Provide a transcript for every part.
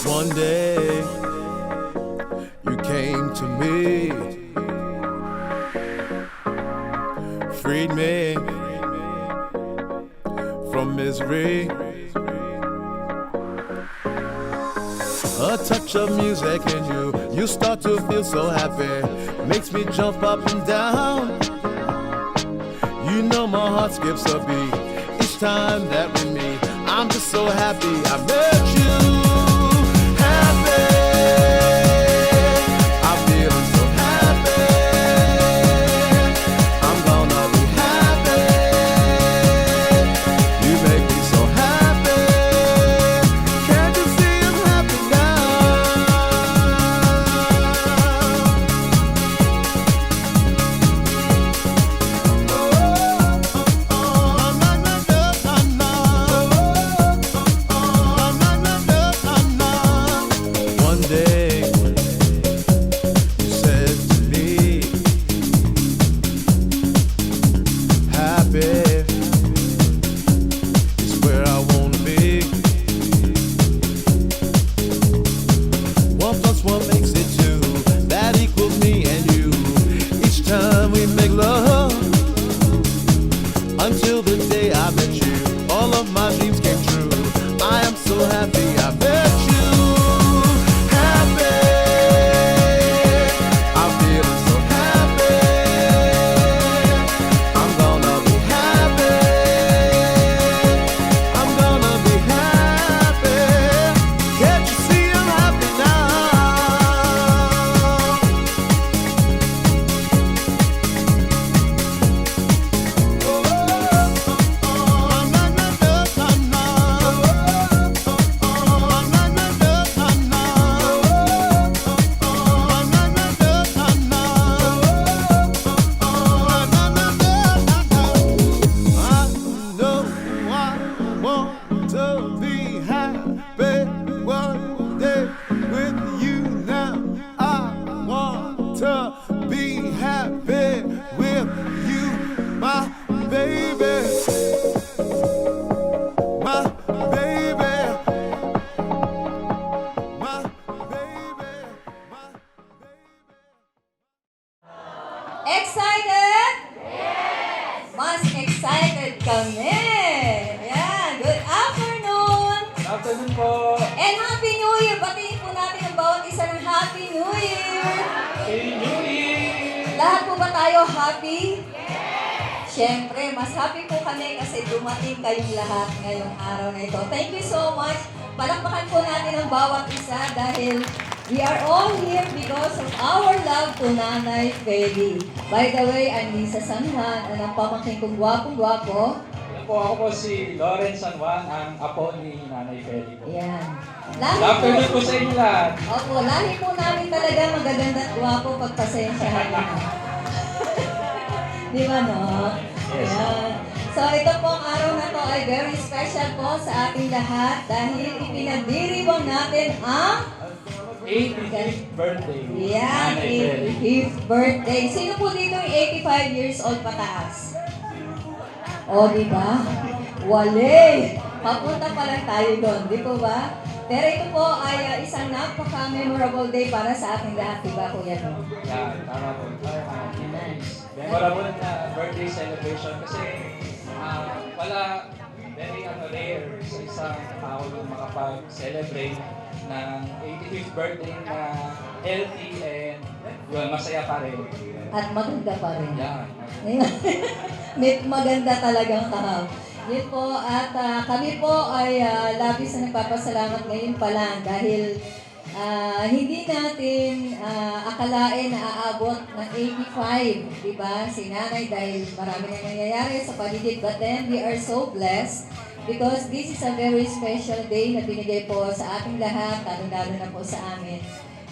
One day you came to me, freed me from misery. A touch of music in you, you start to feel so happy. Makes me jump up and down. You know my heart skips a beat each time that we meet. I'm just so happy I met you. Happy, I'm feeling so happy. I'm gonna be happy. You make me so happy. Can't you see I'm happy now? One day you said to me, happy is where I wanna be. 1+1 makes it 2. That equals me and you. Each time we make love, until the day I met you, all of my dreams came true. I am so happy I met you. Happy, I'm feeling so happy. I'm gonna be happy. I'm gonna be happy. Can't you see I'm happy now? Excited? Yes! Mas excited kami! Ayan, good afternoon! Good afternoon po. And Happy New Year! Batiin po natin ang bawat isa ng Happy New Year! Happy New Year! Lahat po ba tayo happy? Yes! Siyempre, mas happy po kami kasi dumating kayong lahat ngayong araw na ito. Thank you so much! Palakpakan po natin ang bawat isa dahil we are all here because of our love to Nanay Feli. By the way, I'm Lisa San Juan, at ang pamangkin kong gwapong-gwapo. Ako po si Lawrence San Juan, ang apo ni Nanay Feli po. Ayan. Good afternoon po sa inyo lahat. Opo, lahi po namin talaga magaganda at gwapo pagpasensyahan nyo. Di ba, no? Yes. Ayan. So, ito pong araw na to ay very special po sa ating lahat dahil ipinagdiriwang natin ang 85th birthday. Yan, Nanay Feli. 85th birthday. Sino po dito yung 85 years old pataas? O, di ba? Wale! Papunta pa lang tayo doon, di po ba? Pero ito po ay isang napaka-memorable day para sa ating lahat, di ba, Kuya No? Yan, tama po. Memorable na birthday celebration kasi wala very rare sa isang tao yung makapag-celebrate ng 85th birthday na healthy and yun, masaya pa rin. At maganda pa rin. Yan. May maganda talagang kahap. Yun po, at kami po ay labis na nagpapasalamat ngayon pa lang dahil hindi natin akalain na aabot ng 85, di ba? Si Nanay dahil marami na nangyayari sa paligid. But then, we are so blessed because this is a very special day na binigay po sa ating lahat, lalo-lalo na po sa amin.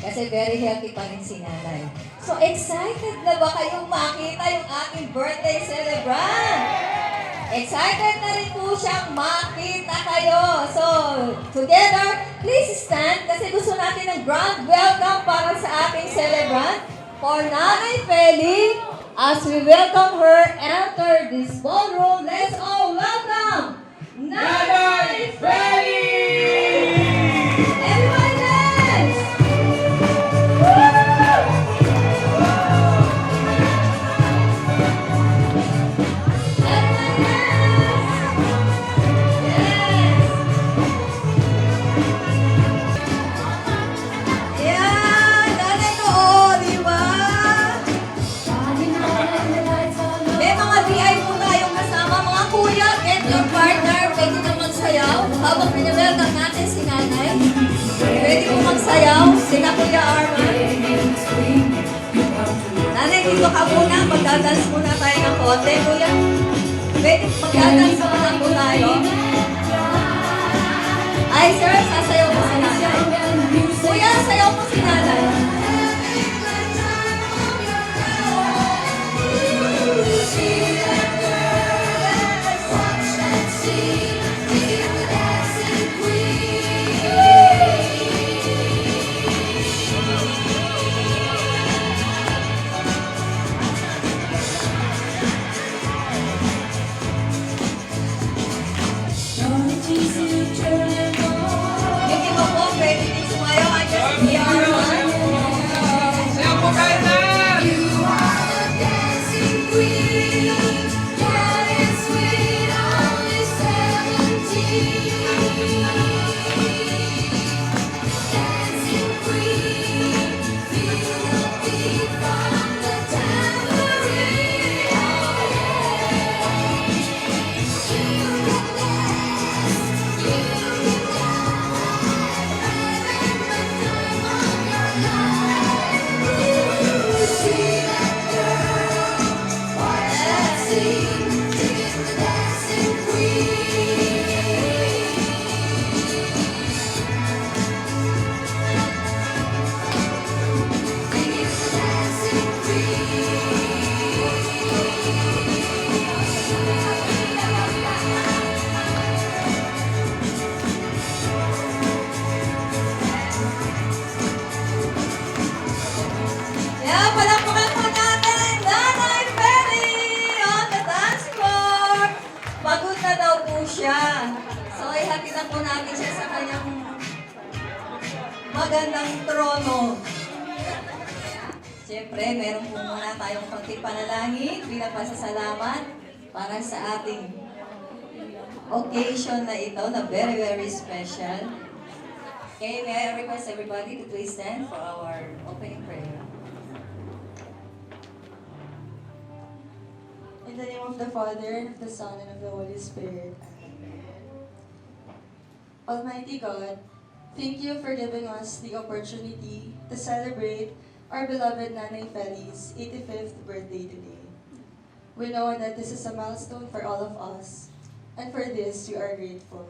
Kasi very healthy pa rin si Nanay. So, excited na ba kayong makita yung ating birthday celebrant? Excited na rin po siyang makita kayo. So, together, please stand kasi gusto natin ng grand welcome para sa ating celebrant for Nanay Feli. As we welcome her enter this ballroom, let's all welcome Nanay Feli! Everybody, si nanay? Ready po magsayaw? Sina Kuya Arman? Nanay, dito ka muna. Magdadance muna tayo ng konti, Kuya. Ready? Magdadance muna po tayo. Ay, sir, sasayaw mo si nanay. Kuya, sayaw mo si nanay. Yung iba po, pwede din sumayaw. I just be Arman. Sayaw po tayo na! Yeah, palakpakan po natin, Nanay Feli on the dance floor. Pagod na daw po siya. So, ihatid na po natin siya sa kanyang magandang trono. Siyempre, meron po muna tayong konting panalangin bilang pasasalamat para sa ating occasion na ito na very, very special. Okay, may I request everybody to please stand for our opening prayer. In the name of the Father, and of the Son, and of the Holy Spirit. Amen. Almighty God, thank you for giving us the opportunity to celebrate our beloved Nanay Feli's 85th birthday today. We know that this is a milestone for all of us, and for this we are grateful.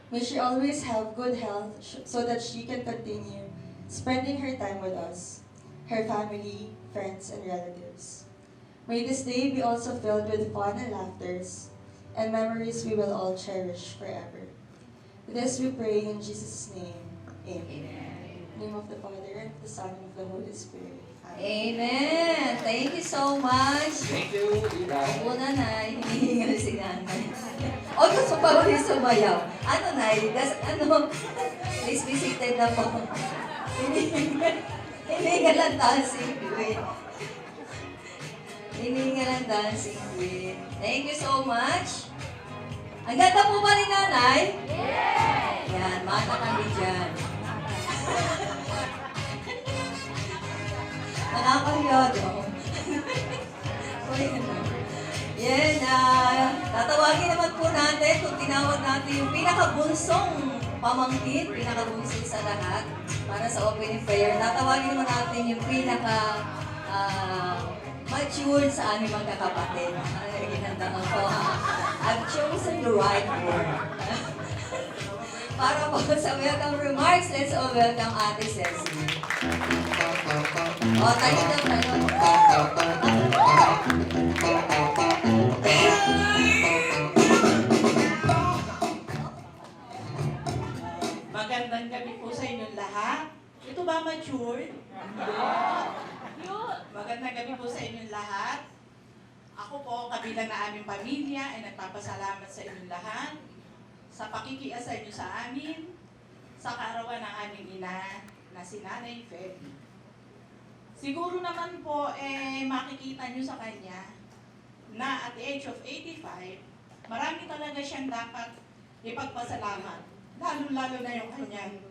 May she always have good health so that she can continue spending her time with us, her family, friends, and relatives. May this day be also filled with fun and laughters, and memories we will all cherish forever. This we pray in Jesus' name. Amen. In the name of the Father, and of the Son, and of the Holy Spirit. Amen! Thank you so much. Thank you, Ida. Opo, nanay. Hinihingal si nanay. O, gusto pa rin sumayaw. Ano, nay? Please be seated na po. Hinihingal ang dancing queen. Hinihingal ang dancing queen. Thank you so much. Ang ganda po ba ni nanay? Yes! Yan, mata kami dyan. Nakakahiya, no? Yan, tatawagin naman po natin kung tinawag natin yung pinakabunsong pamangkin, pinakabunsong sa lahat para sa opening prayer. Tatawagin naman natin yung matured sa aming mga kapatid. Ginandaan ko. I've chosen the right word. Para po sa welcome remarks, let's all welcome Ate Cecily. O, tayo daw, tayo. Magandang gabi po sa inyong lahat. Ito ba matured? Magandang gabi po sa inyong lahat. Ako po, kabilang na aming pamilya, ay nagpapasalamat sa inyong lahat sa pakikiasa niyo sa amin, sa kaarawan ng aming ina na si Nanay Feli. Siguro naman po, makikita niyo sa kanya na at the age of 85, marami talaga siyang dapat ipagpasalamat. Lalo-lalo na yung kanyang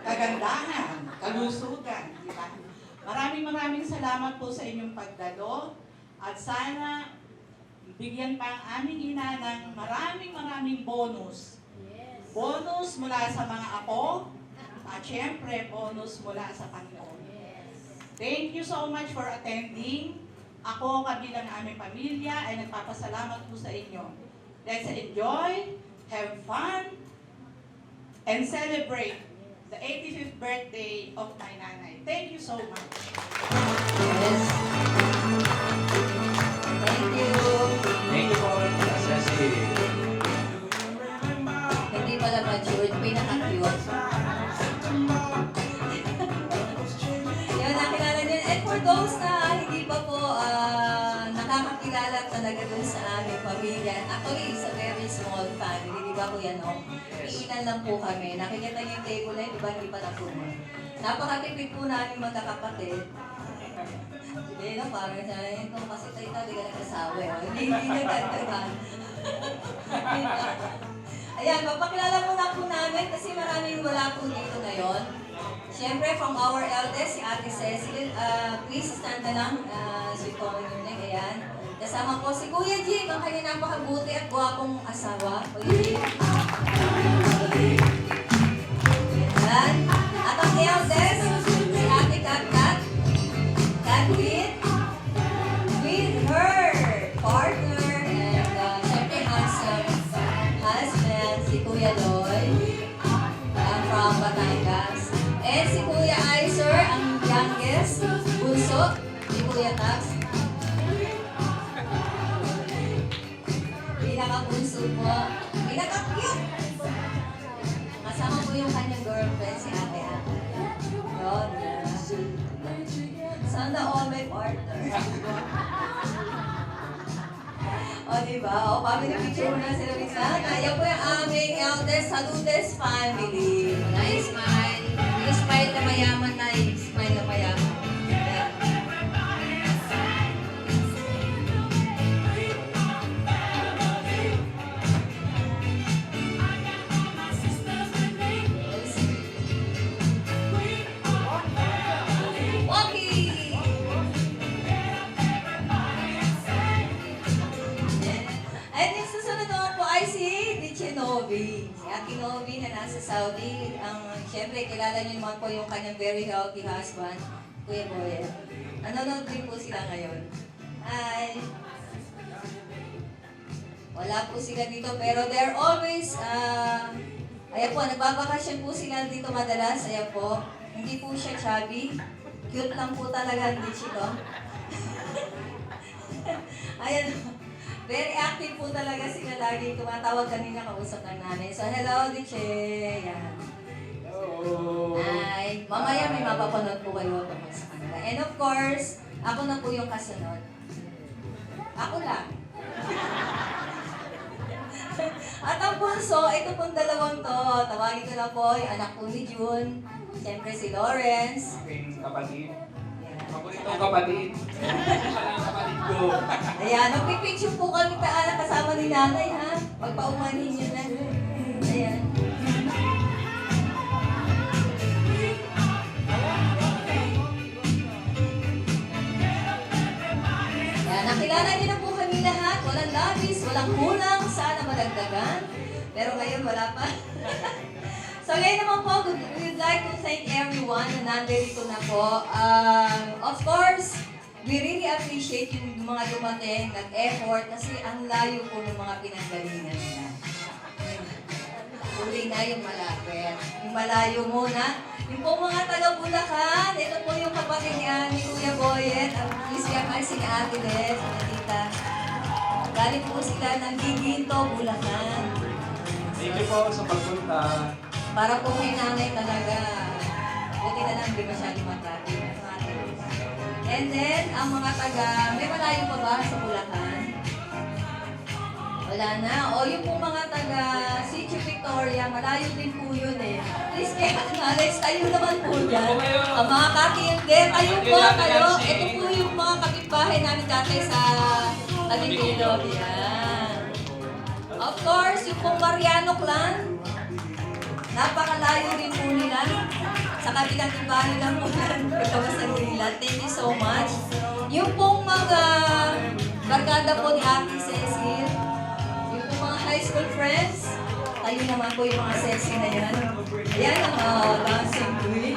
kagandahan, kalusugan, di ba? Maraming salamat po sa inyong pagdalo at sana bigyan pa ang aming ina ng maraming bonus bonus mula sa mga apo, at syempre, bonus mula sa Panginoon. Thank you so much for attending. Ako, kabilang ng aming pamilya, ay nagpapasalamat po sa inyo. Let's enjoy, have fun, and celebrate the 85th birthday of my nanay. Thank you so much. Yes. Thank you. Thank you po, Ceci. Hindi pala matured, pinaka-cute. Yun, nakilala niyo. And for those na hindi pa po nakakakilala talaga dun sa aming pamilya, actually, it's a very small family, di ba Kuya Nong? Iilan lang po kami. Nakikita niyo yung table na yun, di ba hindi pa napuno? Napakatipid po namin magkakapatid. Hindi na, parang sa ito kasi tayo talaga nag-asawa. Hindi nagdagdagan. Ayan, mapakilala muna po namin kasi maraming wala po dito ngayon. Siyempre, from our eldest, si Ate Cecil, please stand na lang, sweet common your name, ayan. Kasama po si Kuya Jim, ang kanyang napakabuti at gwapong asawa. Kuya Jim. Ayan. At ang eldest, si Ate Kat, Kathleen, with her partner and siyempre handsome husband, si Kuya Lloyd, from Batangas. And si Kuya Iser, ang youngest, bunso, si Kuya Tax. Pinaka-bunso po, pinaka-cute. Kasama po yung kanyang girlfriend, si Ate Ate. Yun. Sana all may partner. O, diba? O, family picture muna sila bisa. Yan po yung aming eldest, saludes family. Na-smile. Yung smile na mayaman na smile na mayaman. Yan. Walkie! At yung susunod naman po ay si Dichinovi. Si Ate Novi na nasa Saudi. Siyempre, kilala niyo naman po yung kanyang very healthy husband, Kuya Boyet. Nanonood din po sila ngayon. Ay, wala po sila dito, pero they're always, ayan po, nagbabakasyon po sila dito madalas. Ayan po, hindi po siya chubby. Cute lang po talaga ang Dichino. Ayan po. Very active po talaga sila lagi. Tumatawag kanina, kausap ng nanay. So, hello, Diche. Yan. Hello. Ay, mamaya may mapapanood po kayo tungkol sa kanila. And of course, ako na po yung kasunod. Ako lang. At ang bunso, ito pong dalawang to. Tawagin ko na po, yung anak po ni June. Siyempre si Lawrence. Aking kapatid. Yan. Paboritong kapatid. Siya lang ang kapatid ko. Ayan, magpipicture po kami kasama ni nanay, ha? Pagpaumanin nyo na. Ayan. Ayan, nakilala niyo na po kami lahat. Walang labis, walang kulang. Sana madagdagan. Pero ngayon, wala pa. So ngayon naman po, we'd like to thank everyone na nandito na po. Of course, we really appreciate yung mga dumating, nag-effort, kasi ang layo po ng mga pinanggalingan nila. Huli na yung malapit. Yung malayo muna. Yung po mga taga-Bulacan, ito po yung kapatid ni Kuya Boyet, ang please yakay si Ate Des, Tita. Galing po sila ng Giginto, Bulacan. Thank you po sa pagpunta. Para po kay nanay talaga. Buti na lang, di masyado matraffic. And then, ang mga may malayo pa ba sa Bulacan? Wala na. O yung po mga taga Sitio Victoria, malayo din po yun eh. Please, kaya acknowledge, tayo naman po dyan. Ang mga kakilde, tayo po, kayo. Ito po yung mga kapitbahay namin dati sa Alimilog. Yan. Of course, yung pong Mariano Clan, napakalayo rin po nila. Sa kabilang ibahay lang po pagkawasan nila. Thank you so much. Yung pong mga barkada po ni Ate Cecil, yung pong mga high school friends, Tayo naman po yung mga sexy na yan. Ayan ang dancing queen.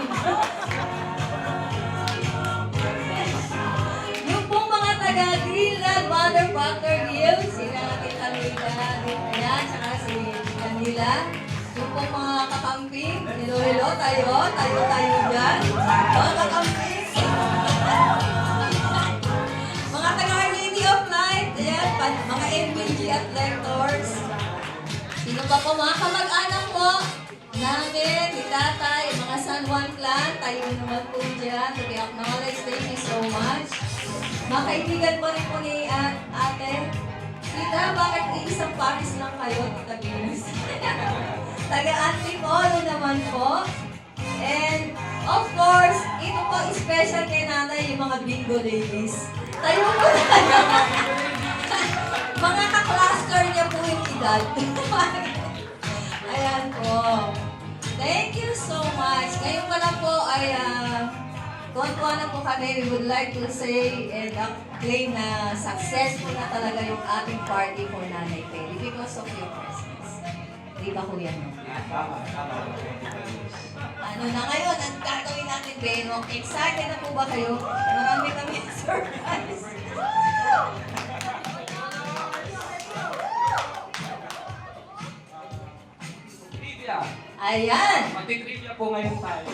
Yung pong mga taga Greenland Mother Factor Hills, sila natin Camila, ayan, saka si Camila. Yung pong mga kakamping, hello, tayo dyan. Mga kakamping. Mga taga Lady of Light, ayan, mga MBG at lectors. Sino pa po mga kamag-anak po? Namin, ni tatay, mga San Juan clan, tayo naman po dyan. To be acknowledged, thank you so much. Mga kaibigan po rin po ni ate. Tita, bakit iisang Paris lang kayo, Tita Venus? Taga-Antipolo naman po. And, of course, ito po special kay nanay, yung mga bingo ladies. Tayo po tayo. Mga ka-cluster niya po yung edad. Ayan po. Thank you so much. Ngayon pala po ay tuwan-tuwa na po kami. We would like to say and claim na successful na talaga yung ating party for Nanay Peli because of your presence. Di ba kuya no? Tama. Ano na ngayon, ang gagawin natin, Beno? Excited na po ba kayo? Marami kami surprise. Trivia. Ayan. Magti-trivia po ngayon tayo.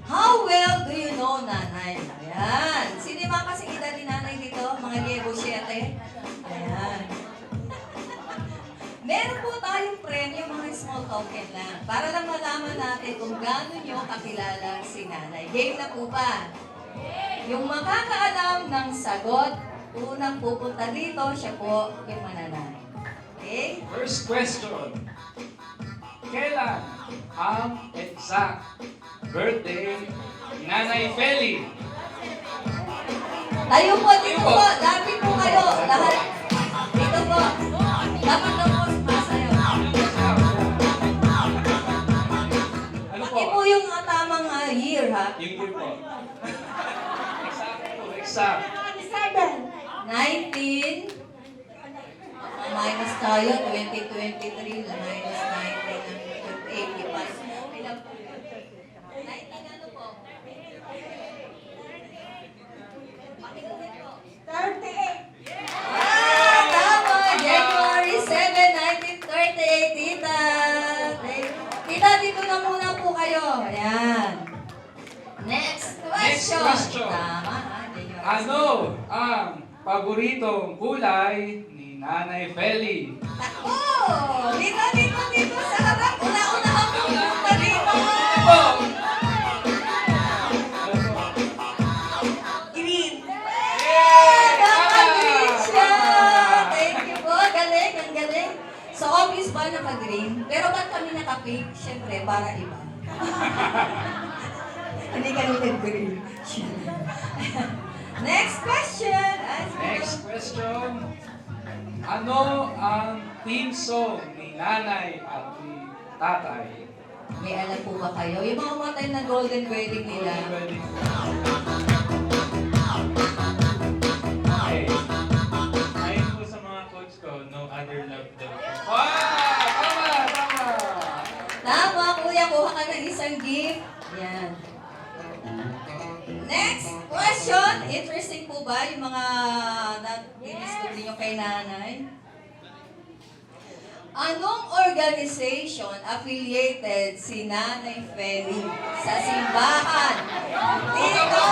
How well do you know Nanay? Ayan. Sino yung mga kasing edad ni Nanay dito? Mga Diego 7? Ayan. Meron po tayong premyo, mga small token lang. Para lang malaman natin kung gaano nyo kakilala si Nanay. Game na po ba? Yung makakaalam ng sagot, unang pupunta dito, siya po yung mananalo. Okay? First question. Kailan ang exact birthday ni Nanay Feli? Tayo po, dito po. Lapit po kayo. Lahat. Dito po. Dapat na po sumasayaw. Ano po? Pati po yung tamang year, ha? Yung year po. Exact. 19. Minus tayo, 2023. Minus 19 ng 85. Ilan po? 19 ano po? Pakinggan po. 38! Tama! January 7, 1938, tita! Tita, dito na muna po kayo. Ayan. Next question. question. Tama, ha? January Ano ang paboritong kulay ni Nanay Feli? Ako! Dito sa harap. Una-una ako pumunta dito. Green! Naka-green siya! Thank you po. Galing, ang galing. So, obvious ba naka-green? Pero ba't kami naka-pink? Siyempre, para iba. Hindi kami nag-green. Next question. Next question. Ano ang theme song ni Nanay at ni Tatay? May alam po ba kayo? Yung mga umatay na golden wedding nila. Okay. Ayon po sa mga coach ko, no other love than you. Wow! Tama! Tama, kuya. Kuha ka ng isang gift. Yan. Next question. Interesting po ba yung mga na-discover nyo kay nanay? Anong organization affiliated si Nanay Feli sa simbahan? Dito!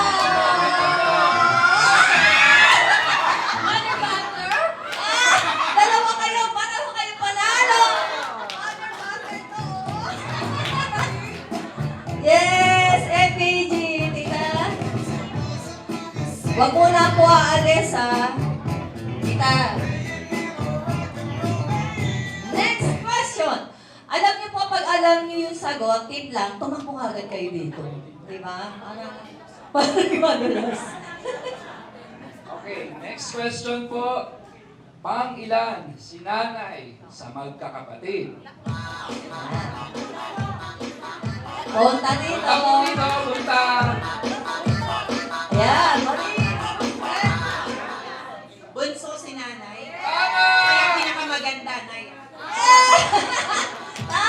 Mother Factor? Dalawa kayo! Paano kayo panalo? Mother Factor to! Yes! FPG! Tita! Huwag mo na po aalis, ha? Tita! Next question. Alam niyo po, pag alam niyo yung sagot, tip lang, tumakbo agad kayo dito. Di ba? Parang madulas. Okay, next question po. Pang-ilan si Nanay sa magkakapatid? Punta dito. Punta po dito, punta! Ayan. Bunso si nanay. Tama! Kaya pinakamaganda na yan. Tama!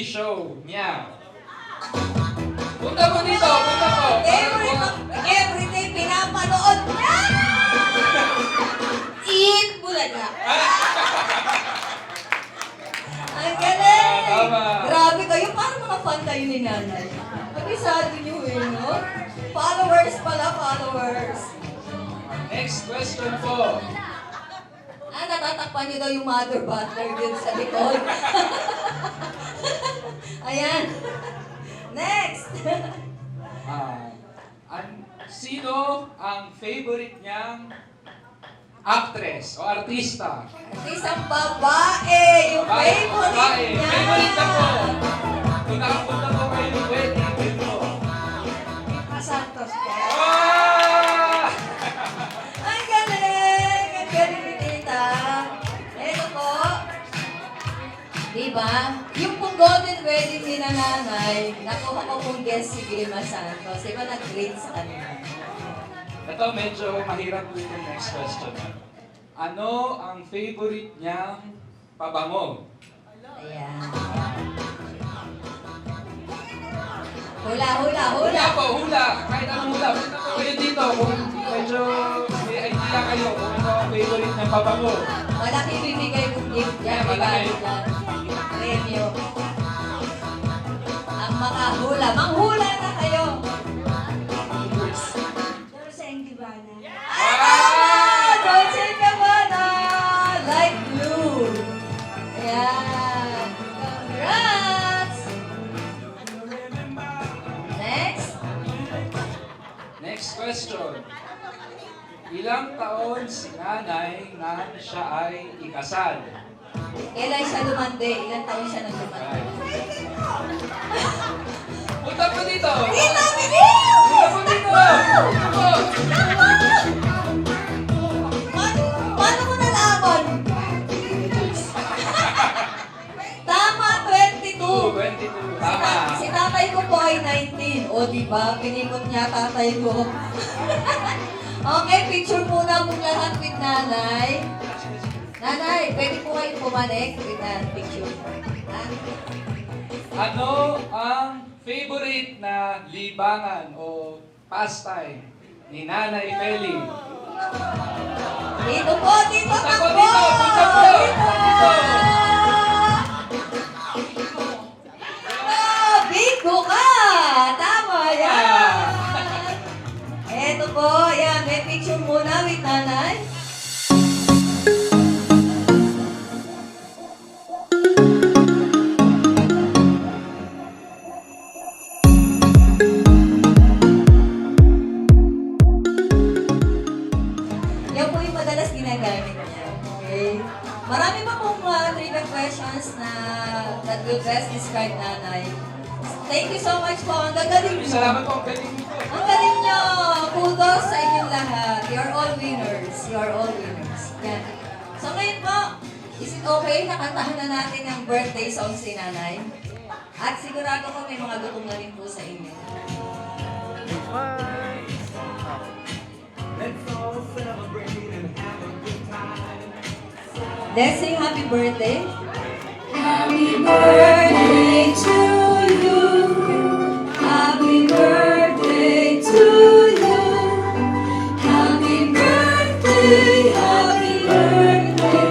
show niya. Punta po dito, punta po. Everyday pinapanood niya! Eat Bulaga. Ang galing! Tama. Grabe kayo, parang mga fan kayo ni nanay. Abisado niyo eh, no? Followers pala, followers. Next question po. Natatakpan niyo daw yung mother butler din sa likod. Ayan. Next! Sino ang favorite niyang actress o artista? Isang babae, yung favorite Babae. niya. Favorite na po. Kung nakapunta po kayo ng wedding, yun po. Santos po. Ah! Ang galing! Ang galing ni Tita. Ito po. Diba? Yung pong golden wedding ni nanay, nakuha ko pong guest si Vilma Santos. Diba nag-grade sa kanila? Ito medyo mahirap po yung next question. Ano ang favorite niyang pabango? Ayan. Hula, hula, hula. Hula po, hula. Kahit anong hula. Punta po kayo dito kung medyo may idea kayo kung ano ang favorite niyang pabango. Malaki bibigay kong gift yan. Yeah, malaki. Premyo. Ang makahula. Manghula na kayo. Dolce and Gabbana. Ah! Dolce & Gabbana! Light blue. Ayan. Congrats! Next. Next question. Ilang taon si nanay nang siya ay ikasal? Kailan siya lumande? Ilang taon siya nang lumande? Punta po dito! Dito, Biniw! Punta po dito! Punta po! Paano mo nalaman? Tama, 22. 22. Tama. Si tatay ko po ay 19. O, di ba? Pinikot niya tatay ko. Okay, picture muna po lahat with nanay. Nanay, pwede po kayo pumanik with that picture. Ha? Ano ang favorite na libangan o pastime ni Nanay Feli? Dito po, dito Punta po po! dito! Punta po! Dito! Bingo ka! Tama yan! Eto po, yan, may picture muna with nanay. Yan po yung madalas ginagamit niya. Okay? Marami pa pong trivia questions na that will best describe nanay. Thank you so much po. Ang gagaling niyo. Salamat po. Galing niyo po. Ang galing niyo. Kudos sa inyong lahat. You're all winners. You're all winners. Yan. So ngayon po, is it okay na kantahan na natin ang birthday song si nanay? At sigurado ko may mga gutom na rin po sa inyo. Let's sing happy birthday. Happy birthday to you. Happy birthday to you. Happy birthday, happy birthday.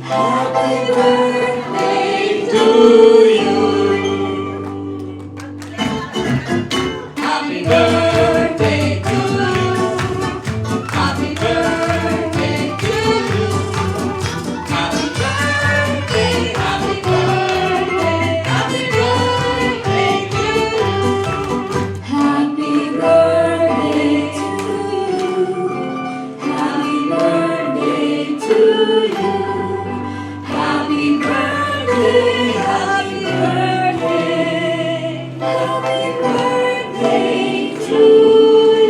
Happy birthday to you. Happy birthday to you. Happy birthday to you. Happy birthday, happy birthday, happy birthday to you. Happy birthday to you. Happy birthday to you. Happy birthday, happy birthday, happy birthday to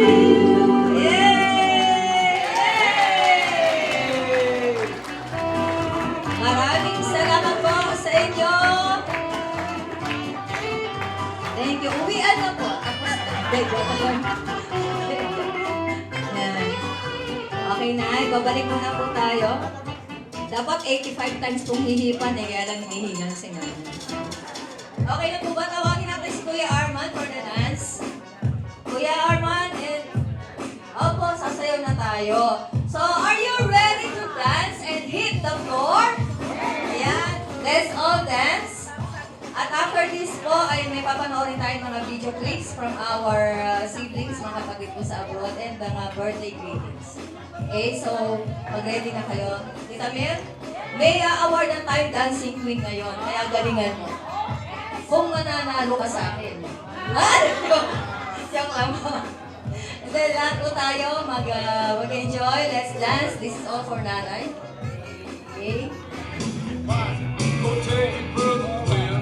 you. Yay! Maraming salamat po sa inyo. Thank you. Uwian na po. Tapos, joke lang. Yan. Okay na, babalik muna po tayo. Dapat 85 times pong hihipan eh, kaya lang hinihingan si nanay. Okay na po ba? Tawagin natin si Kuya Arman for the dance. Kuya Arman and... Opo, sasayaw na tayo. So, are you ready to dance and hit the floor? Ayan. Let's all dance. At after this po, ay may papanoorin tayong mga video clips from our siblings, mga kapatid po sa abroad, and mga birthday greetings. Okay, so, mag-ready na kayo. Tita Mir, may award na tayong dancing queen ngayon, kaya galingan mo. Kung mananalo ka sa akin. Joke lang po. And then, lahat po tayo mag-enjoy. Let's dance. This is all for nanay. Okay? Go tell your brother Will,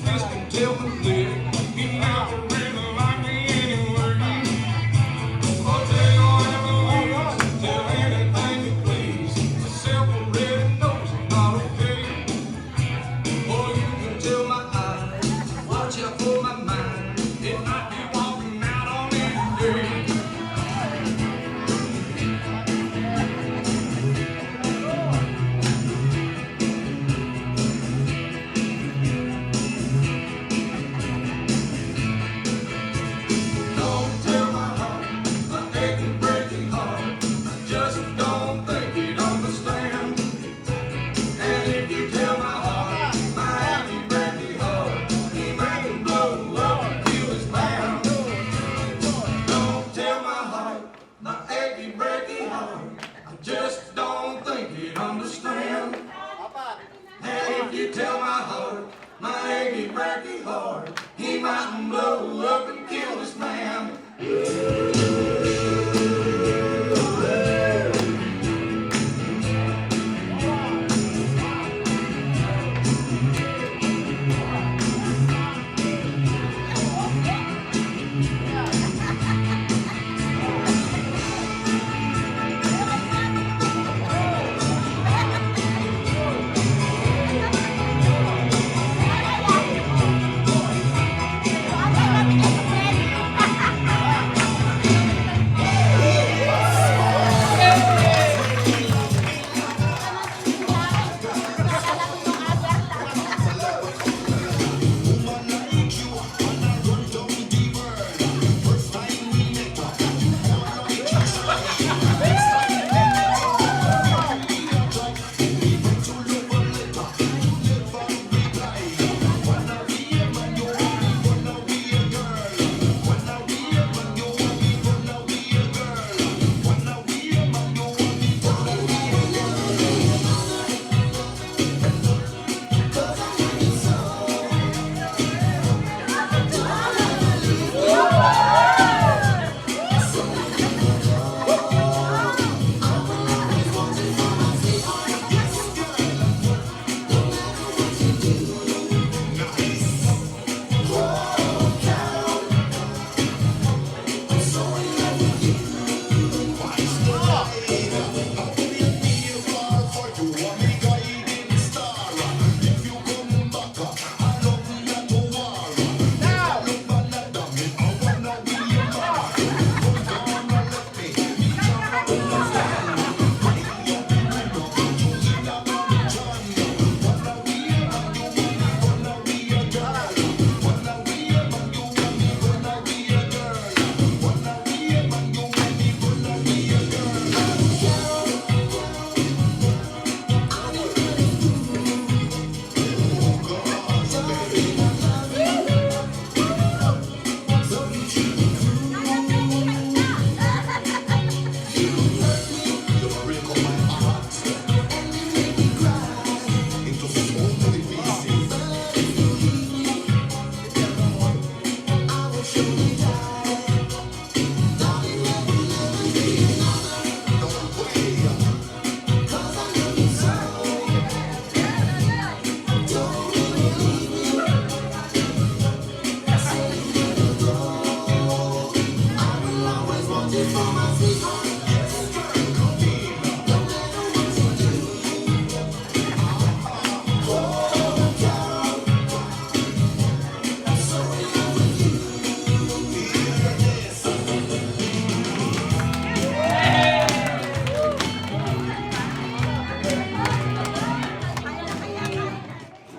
this can tell me Will, he never really liked me anyway. Go tell your Eloise, tell anything you please, myself already knows I'm not okay. Or you can tell my eyes, watch out for my mind, it might be walking out on me today. Don't tell my heart, my aching, breaking heart. I just don't think he'd understand. And if you tell my heart, my aching, breaking heart, he might blow up and kill his man. Don't tell my heart, my aching, breaking heart. I just don't think he'd understand. And if you tell my heart, my aching, breaking heart, he might blow up and kill this man.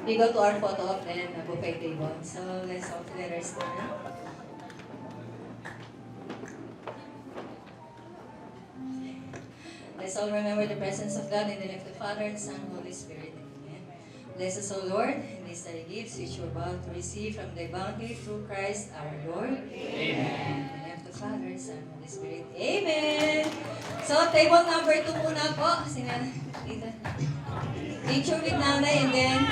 We go to our photo op and buffet kay Davon. So, let's all together stand. Let's all remember the presence of God in the name of the Father, and Son, and Holy Spirit. Amen. Bless us, O Lord, in these thy gifts which we're about to receive from thy bounty through Christ our Lord. Amen. In the name of the Father, Son, and Holy Spirit. Amen. So, table number 2 muna po. Picture with nanay and then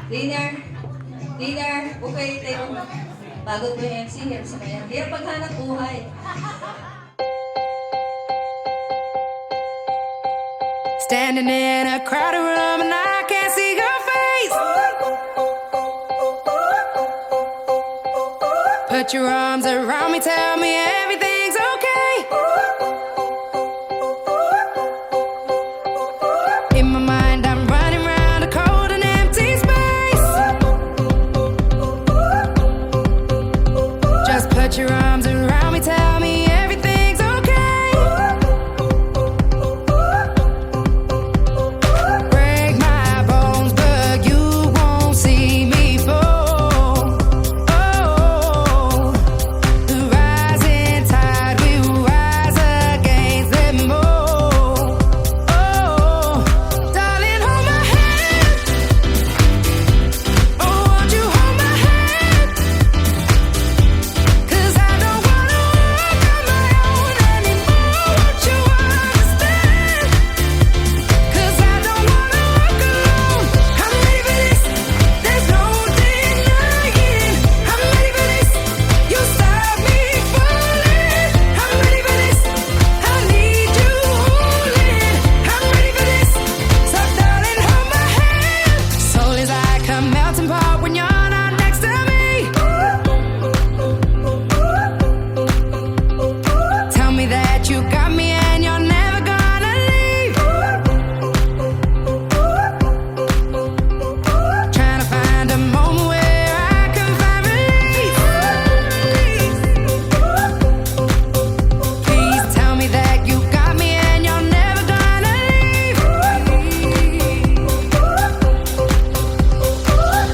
dinner. Okay, table. Pagod po yung MC. Hirap sa kanya. Hirap paghanap buhay. Standing in a crowded room and I can't see your face. Put your arms around me, tell me everything's okay. In my mind, I'm running around a cold and empty space. Just put your arms around me, tell me everything's okay. Break my bones, but you won't see me fall. Oh, the rising tide will rise against them all. Oh, darling, hold my hand. Oh, won't you hold my hand? 'Cause I don't wanna walk on my own anymore. Won't you understand? 'Cause I don't wanna walk alone. I'm ready for this. There's no denying it. I'm ready for this. You stop me falling. I'm ready for this. I need you holding. I'm ready for this. So darling, hold my hand. Soul is like a melting pot when you're not next to me. Tell me that you got me and you're never gonna leave. Trying to find a moment where I can find relief. Please tell me that you got me and you're never gonna leave.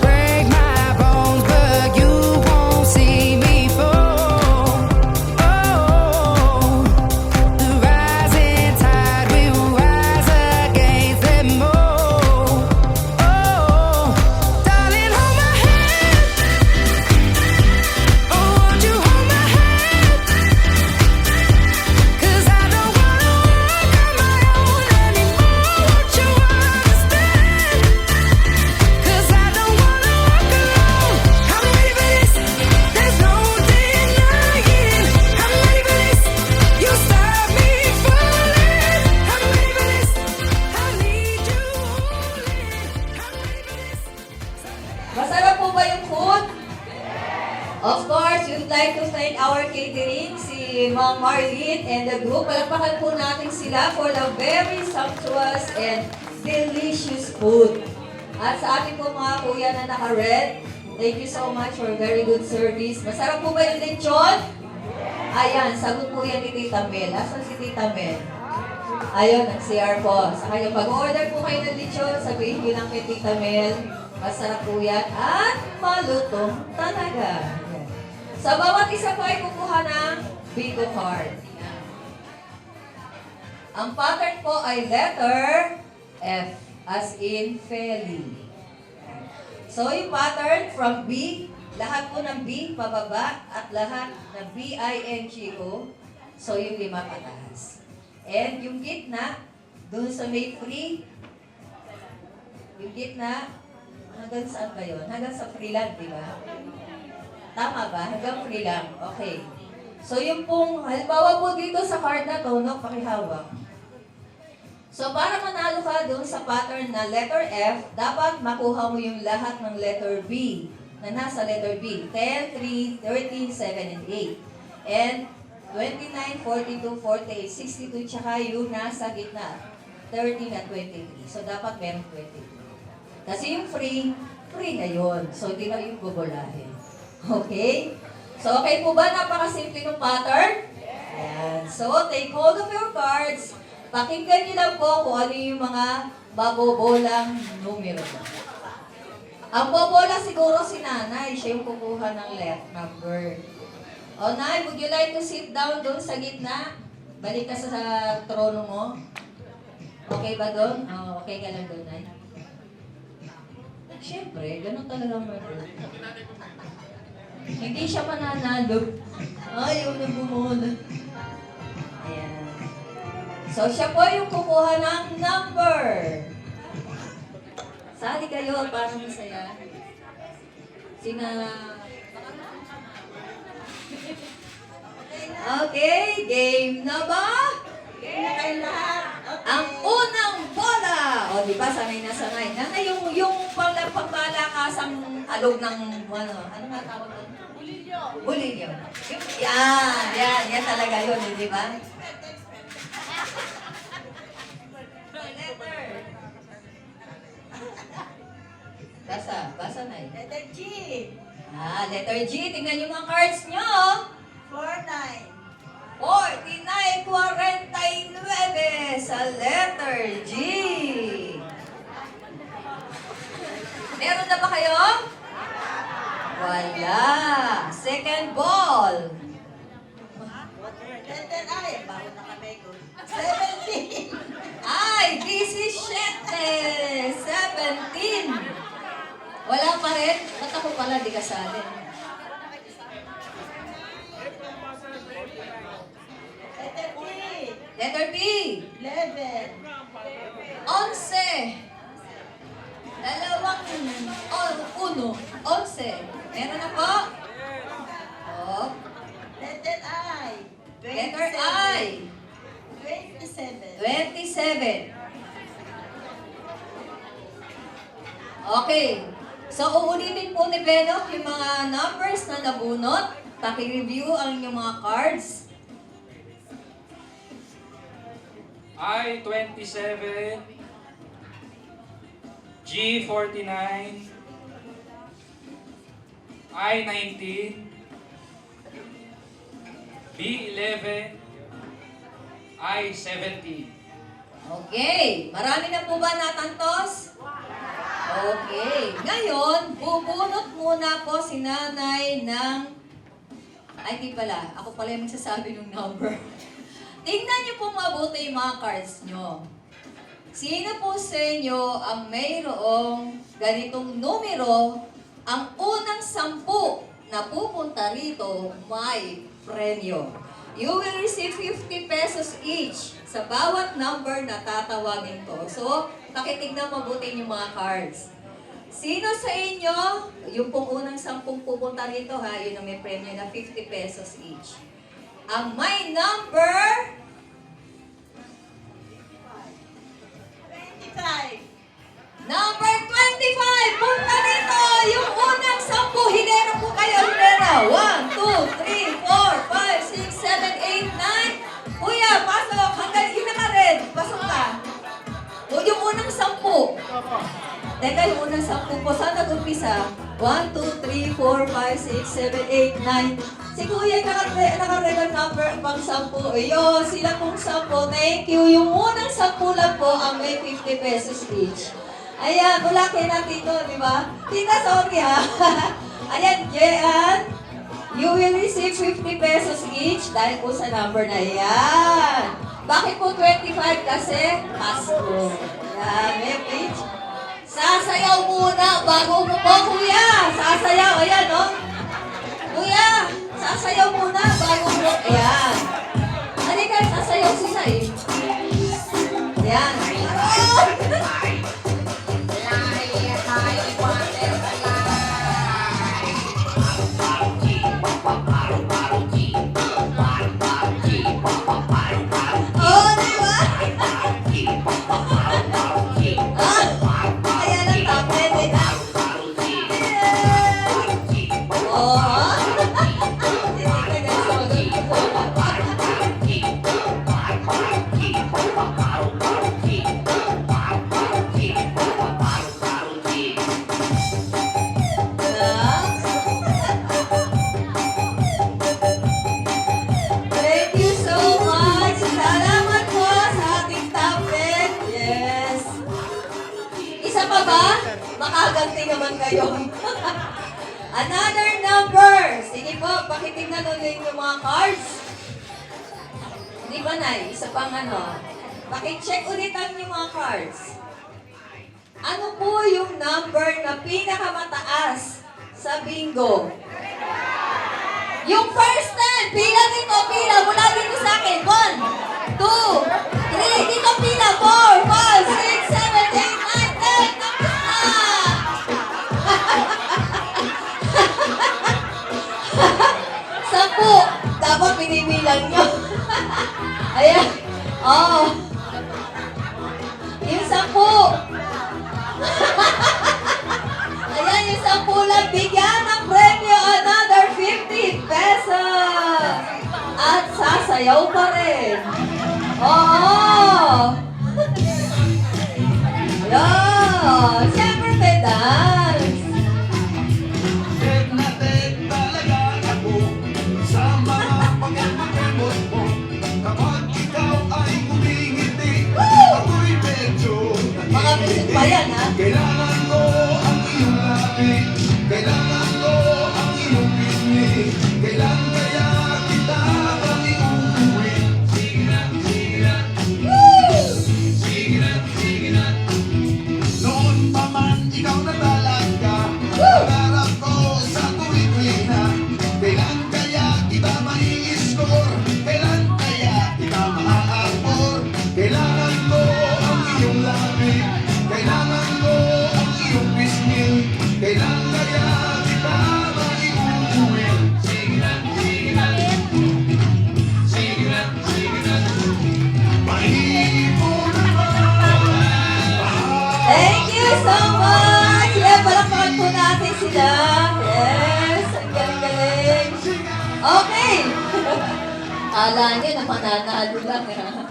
Break my bones, but you won't see me fall. Oh, the rising tide will rise against them all. Oh, darling, hold my hand. Oh, won't you hold my hand? 'Cause I don't wanna walk on my own anymore. Won't you understand? 'Cause I don't wanna walk alone. I'm ready for this. There's no denying it. I'm ready for this. You stop me falling. I'm ready for this. I need you holding. I'm ready for this. Masarap po ba yung food? Of course, we'd like to thank our catering, si Ma'am Marlene and the group. Palakpakan po natin sila for the very sumptuous and delicious food. At sa ating po mga kuya na naka-red, thank you so much for very good service. Masarap po ba yung lechon? Ayan, sagot po yan ni Tita Mel. Asan si Tita Mel? Ayun, nag-CR po. Sa kanya, pag-order po kayo ng lechon, sabihin nyo lang kay Tita Mel. Masarap po yan at malutong talaga. Ayan. Sa bawat isa po ay kukuha ng bingo card. Ayan. Ang pattern po ay letter F, as in Feli. So, yung pattern from B, lahat po ng B pababa at lahat ng B-I-N-G-O. So, yung 5 pataas. And yung gitna, dun sa may free, yung gitna, hanggang saan ba yun? Hanggang sa free lang, di ba? Tama ba? Hanggang free lang. Okay. So, yung pong, halimbawa po dito sa card na to, no, pakihawak. So, para manalo ka doon sa pattern na letter F, dapat makuha mo yung lahat ng letter B na nasa letter B. 10, 3, 13, 7, and 8. And 29, 42, 48, 62, tsaka yung nasa gitna. 13 at 23. So, dapat meron 22. Kasi yung free na yun. So, hindi na yung bubulahin. Okay? So, okay po ba? Napakasimple ng pattern? Ayan. So, take hold of your cards. Pakinggan niyo lang po kung ano yung mga mabobolang numero. Ang bobola siguro si nanay. Siya yung kukuha ng left number. O, Nay, would you like to sit down doon sa gitna? Balik ka sa trono mo. Okay ba doon? Oh, okay ka lang doon, Nay? Siyempre, ganun talaga murder. Hindi siya mananalo. Ayaw na bumula. Ayan. So, siya po yung kukuha ng number. Sali kayo, parang masaya. Sina... Okay, game na ba? Ang unang bola! O, di ba, sanay na sanay. Nanay, yung pagbalakasang alog ng, ano nga tawag doon? Bulilyo. Bulilyo. Yan talaga yun, di ba? Letter. Basa na eh. Letter G. Letter G. Tingnan yung mga cards nyo. 49. 49 sa letter G. Meron na ba kayo? Wala. Second ball. Letter I. Bago na kami ko. 17. Ay, 17. 17. Wala pa rin. Ba't ako pala di kasali? Letter P. Letter B. 11. 11. Uno. 11. Meron na po? Oh. Letter I. Letter I. 27. 27. Okay. So, uulitin po ni Benok yung mga numbers na nabunot. Paki-review ang inyong mga cards. I-27, G-49, I-19, B-11, I-17. Okay. Marami na po ba natantos? Okay. Ngayon, bubunot muna po si nanay ng... Ay, di pala. Ako pala yung magsasabi ng number. Tingnan niyo po mabuti yung mga cards nyo. Sino po sa inyo ang mayroong ganitong numero, ang unang 10 na pupunta rito may premyo. You will receive 50 pesos each sa bawat number na tatawagin ko. So, pakitignan mabuti yung mga cards. Sino sa inyo, yung pong unang 10 pupunta rito ha, yun ang may premyo na 50 pesos each. Ang may number 25. Number 25! Punta dito! Yung unang 10, hinera po kayo. Hinera. 1, 2, 3, 4, 5, 6, 7, 8, 9. Kuya, pasok. Hanggang hinaka-red. Pasok ka. O yung unang 10. Teka, yung unang 10 po. Saan nag-umpisa? 1, 2, 3, 4, 5, 6, 7, 8, 9. Si Kuya, naka-red ang number pang 10. Ayun, sila pong 10. Thank you. Yung unang 10 lang po ang may 50 pesos each. Ayan, mula kay na Tito, di ba? Tita, sorry ha. Ayan, Jean, you will receive 50 pesos each dahil po sa number na yan. Bakit po 25? Kasi Pasko. Ayan, may page. Sasayaw muna bago mo po, Kuya. Sasayaw, ayan, no? Kuya, sasayaw muna bago mo. Ayan. Halika, sasayaw si Sai. Ayan. Oh! Oh, di ba? Ayan ang tablet, eh. kayo. Another number. Sige po, pakitignan ulit yung mga cards. Di ba, Nay? Isa pang ano. Pakicheck ulit ang yung mga cards. Ano po yung number na pinakamataas sa bingo? Yung first 10, pila dito, pila. Mula dito sa akin. 1, 2, 3. Dito pila. 4, 5, 6, 7, 8, 9, 10. Sampu. Dapat pinibilang nyo. Ayan. Oh. Yung 10. Ayan, yung 10 lang. Bigyan ng premyo another 50 pesos. At sasayaw pa rin. Oo. Ayan. Siyempre, may dance. Tek na tek talaga ako sa mga pagkakamos mo. Kapag ikaw ay kumingiti, ako'y medyo Mga music pa yan, ha? kailangan ko ang iyong labi, kailangan ko ang iyong pisngi, kailan kaya kita kami uuwi? Sige na, sige na, sige na, sige na. Noon pa man ikaw na talaga, pangarap ko sa tuwing-tuwing na. Kailan kaya kita mai-score? Kailan kaya kita maa-afford? Kailangan ko ang iyong labi, kailangan ko ang iyong pisngi, kailan kaya kita mai-uuwi? Sige na, sige na, sige na, sige na. Mahimo naman. Thank you so much! Yeah, palakpakan po natin sila. Yes, ang galing-galing. Okay. Kala nyo na mananalo lang. Ha?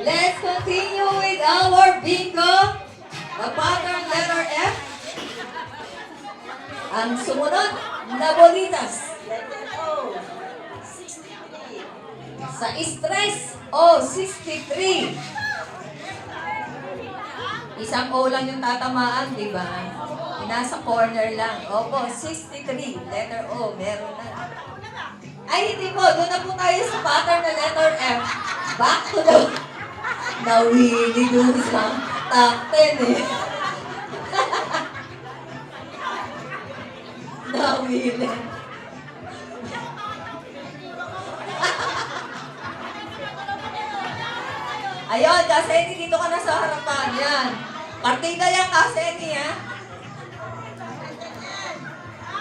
Let's continue with our bingo. The pattern letter F. Ang sumunod na bolitas. Letter O, 63. Sa stress o 63. Isang O lang yung tatamaan, di ba? Nasa corner lang. Opo, 63. Letter O, meron na. Ay, hindi po. Doon na po tayo sa pattern na letter F. Back to the... Nawili doon sa top 10 eh. Nawili. Ayun, Kaseni, dito ka na sa harapan. Yan. Partida yan, Kaseni, ha?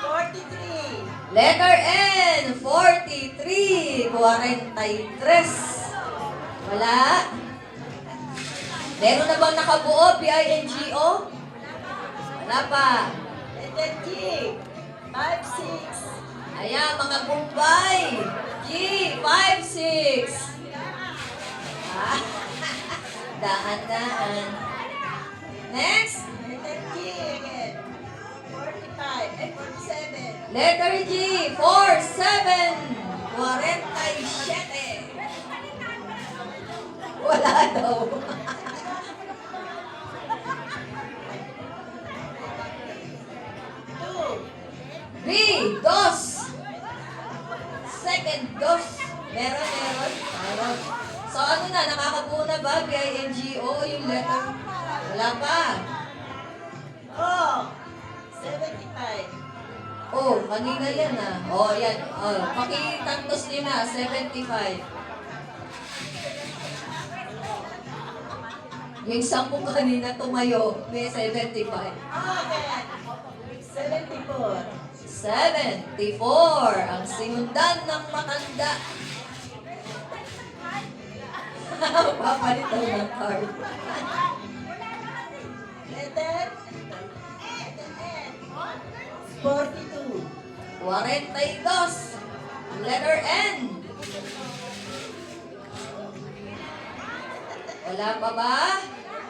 43. Letter N, 43, 43. Wala. Meron na bang nakabuo, B-I-N-G-O? Wala pa. Letter G, 56. Ayan, mga Bombay. G, 5-6. Ah, daan-daan. Next. Letter G again, 45. 47. Letter G, 4-7. 47. Wala daw. B, 2. Second, 2. Meron. So ano na, nakakabuo na ba? B-I-N-G-O yung letter? Wala pa. O, 75. Oh, kanina yan ah. Oh, yan. Oh, pakitantos niyo na, 75. Yung 10 kanina tumayo, may 75. Again, 74. 74, ang sinundan ng matanda. Papalit daw ng card. Letter N, 42. 42, letter N. Wala pa ba?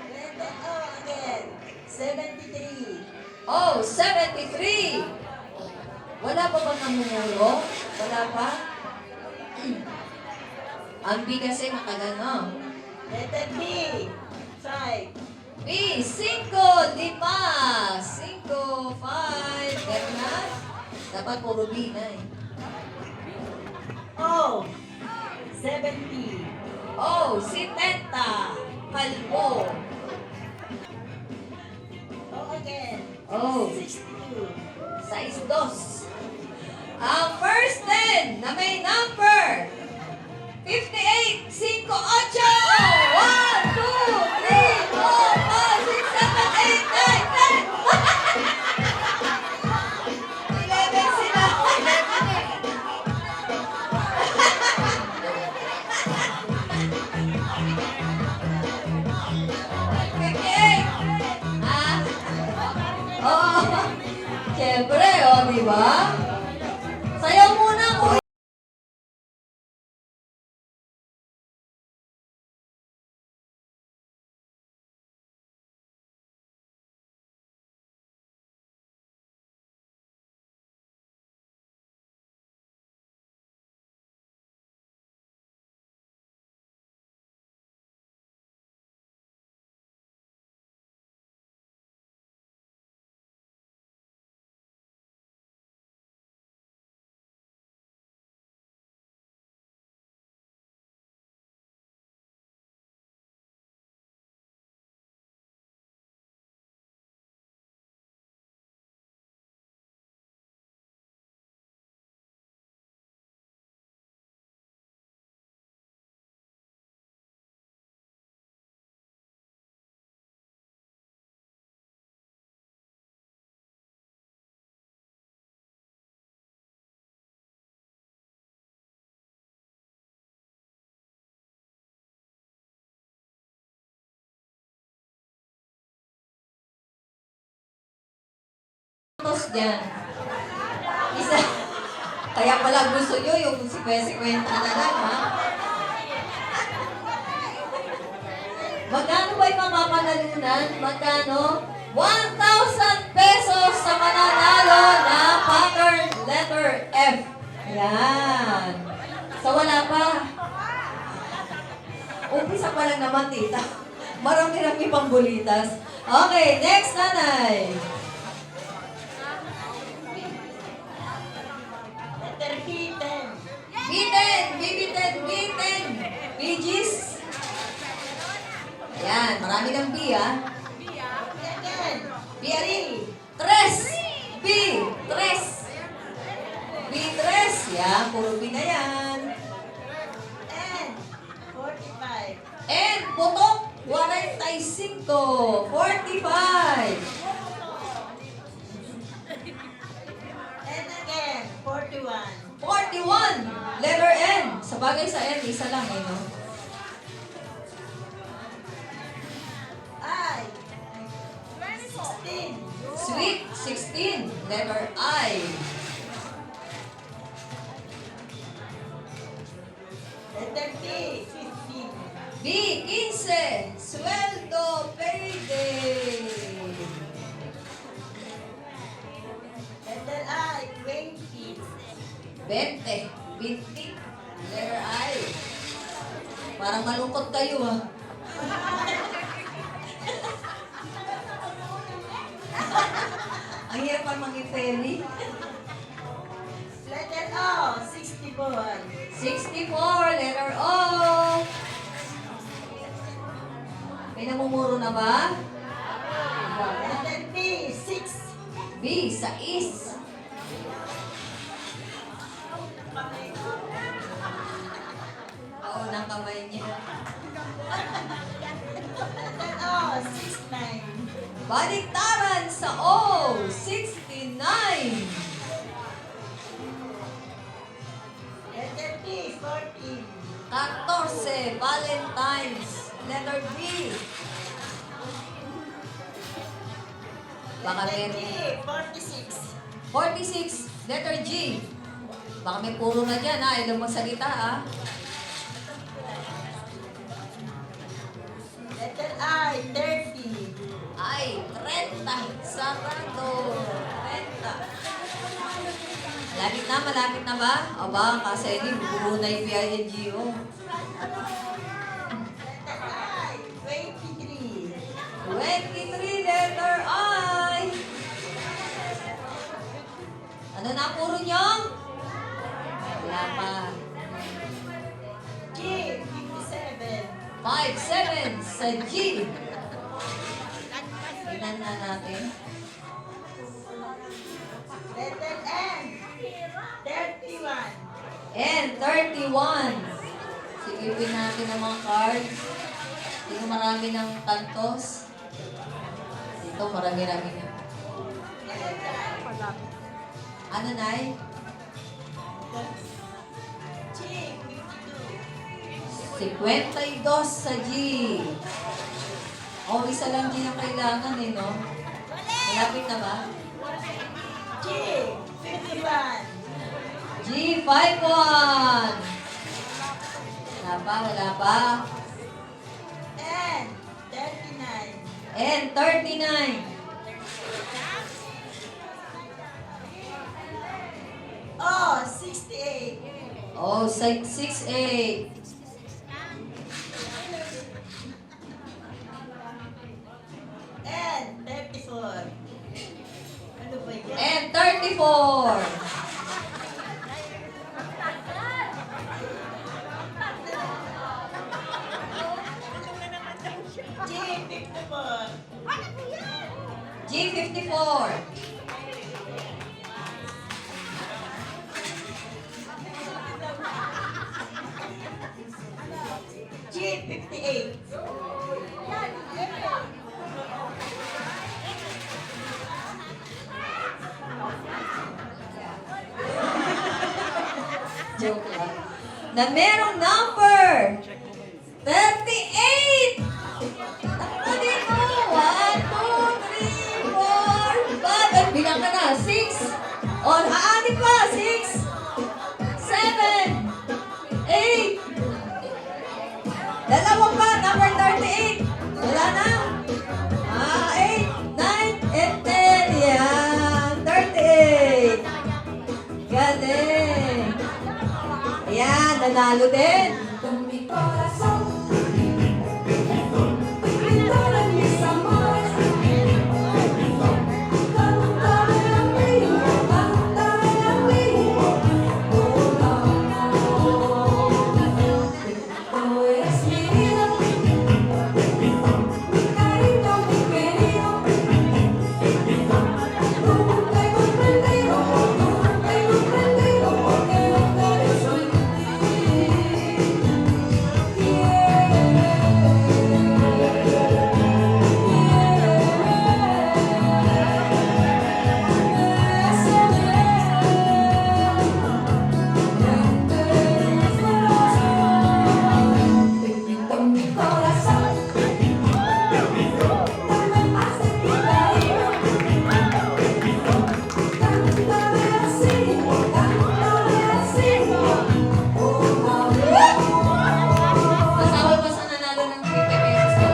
Letter O again, 73. Oh, 73. Wala pa bang namumuro? Wala pa? Ang B kasi nakagano. Letter B, 5. B, 5, 5. 5, 5. Meron na? Dapat puro B na eh. O, 70. Oh, 70. Kalbo. O again. Oh. 62. 6, 2. Ang first 10 na may number 58, 5, 8. 1, 2, 3, 4, 5, 6, 7, 8, 9, 10. 11 sila. 58. Ah? Oo. Siyempre, di ba? Sayaw muna, kuya. Tos dyan. Isa. Kaya pala gusto nyo yung si Pese kwenta na lang, ha? Magkano ba yung mapapanalunan? Magkano? 1,000 pesos sa mananalo na pattern letter F. Yan. So wala pa. Umpisa pa lang naman, tita. Marami-rami pang bulitas. Okay, next, nanay. Letter B, 10. B10, BB10, B10. BGs. Ayan, marami ng B, ha? Again. B3. Tres. B. Tres. B3. Yan, puro B na yan. N, 45. And putok, 45. 45. And again, 41. 41. Letter N. Sa bagay sa N, isa lang, eh, no? I, 16. Sweet, 16. Letter I. Letter B, 15. B, 15. Sweldo, payday. Letter I, 20. 20. 20. Letter I. Parang malungkot kayo, ha? Ang hirap pa mag-ferry. Letter O, 64. 64. Letter O. May namumuro na ba? Letter B, 6. B, 6. Oo, ng kamay niya. Letter O, 69. Baliktaran sa O, 69. Letter B, 14. 14, Valentine's. Letter B. Baka Letter may... G, 46. 46, letter G. Baka may puro na dyan, ha? Ilang magsalita, ha? Letter I, 30. Ay, 30. Sarado. 30. Malapit na ba? Aba, kasi hindi, buo na yung PINGO. Letter I, 23. 23, letter I. Ano na ang puro nyo? Wala pa. G, 57. 5-7 sa G. Tingnan na natin. Letter N, 31. And 31. Sigipin natin ang mga cards. Dito marami ng kantos. Dito marami-rami na. Ano, Nay? G, 52. 52 sa G. O, isa lang G ang kailangan eh, no? Malapit na ba? G, 51. G51. Wala pa, wala pa. N, 39. And 39. O, 68. Oh, 6-8. N, 34. Ano ba yan? And 34. G, 54. G54. G, 58. Joke lang. Na merong number 38! Takbo dito! 1, 2, 3, 4, 5. At bilang ka na. 6. O, haani pa. 6, 7, 8. Dalawa pa. Number 38. Wala na. 8, 9, and 10. Yan. 38. Galing. Ayan, nanalo din. Kasama pa sa nanalo ng 50 pesos ko.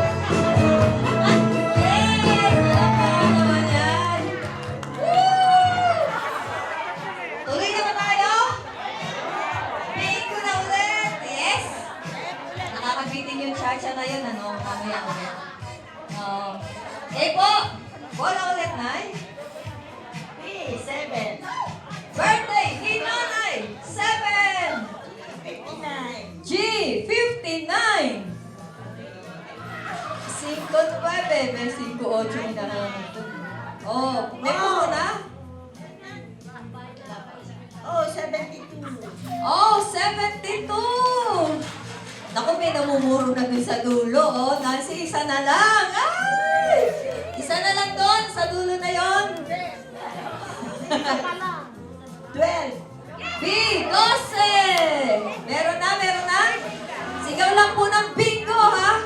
Yay! Salamat naman yan. Woo! Tuloy na ba tayo? Bingo na ulit. Yes! Nakakabitin yung cha-cha na yun, ano? Mamaya ulit. Oo. Okay po. Bola ulit, Nay. B, 7. Birthday ni Nanay. 7. 59. G59. 5-9, may 5-8 na naman. Oh, may puro na? Oh, 72. Oh, 72! Naku, may namumuro na dun sa dulo. Oh, Nancy, isa na lang. Ay! Isa na lang doon, sa dulo na yon. 12. B, 12! Meron na, meron na? Sigaw lang po ng bingo, ha?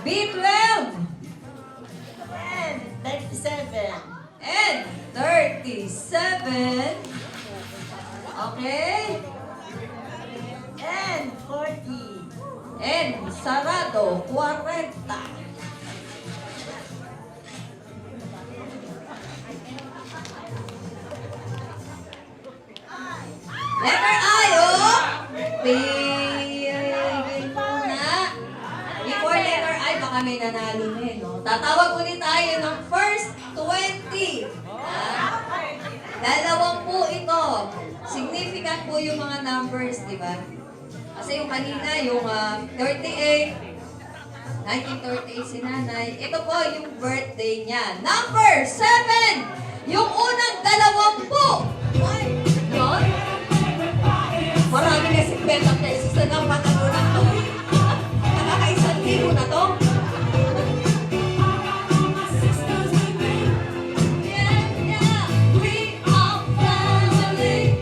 B12 N, 37. and 37. Okay? N, 40. And sarado, 40. Letter I, oh! Pigil muna. Before letter I, baka may nanalo na no? Tatawag ulit tayo ng first 20. Dalawang po ito. Significant po yung mga numbers, di ba? Kasi yung kanina, yung 38, 1938 si nanay. Ito po yung birthday niya. Number 7! Yung unang 20. Ay, yun? Marami kasi 50 pesos na lang patalunan to. Nakaka-1,000 na to. Yeah, yeah, we are family.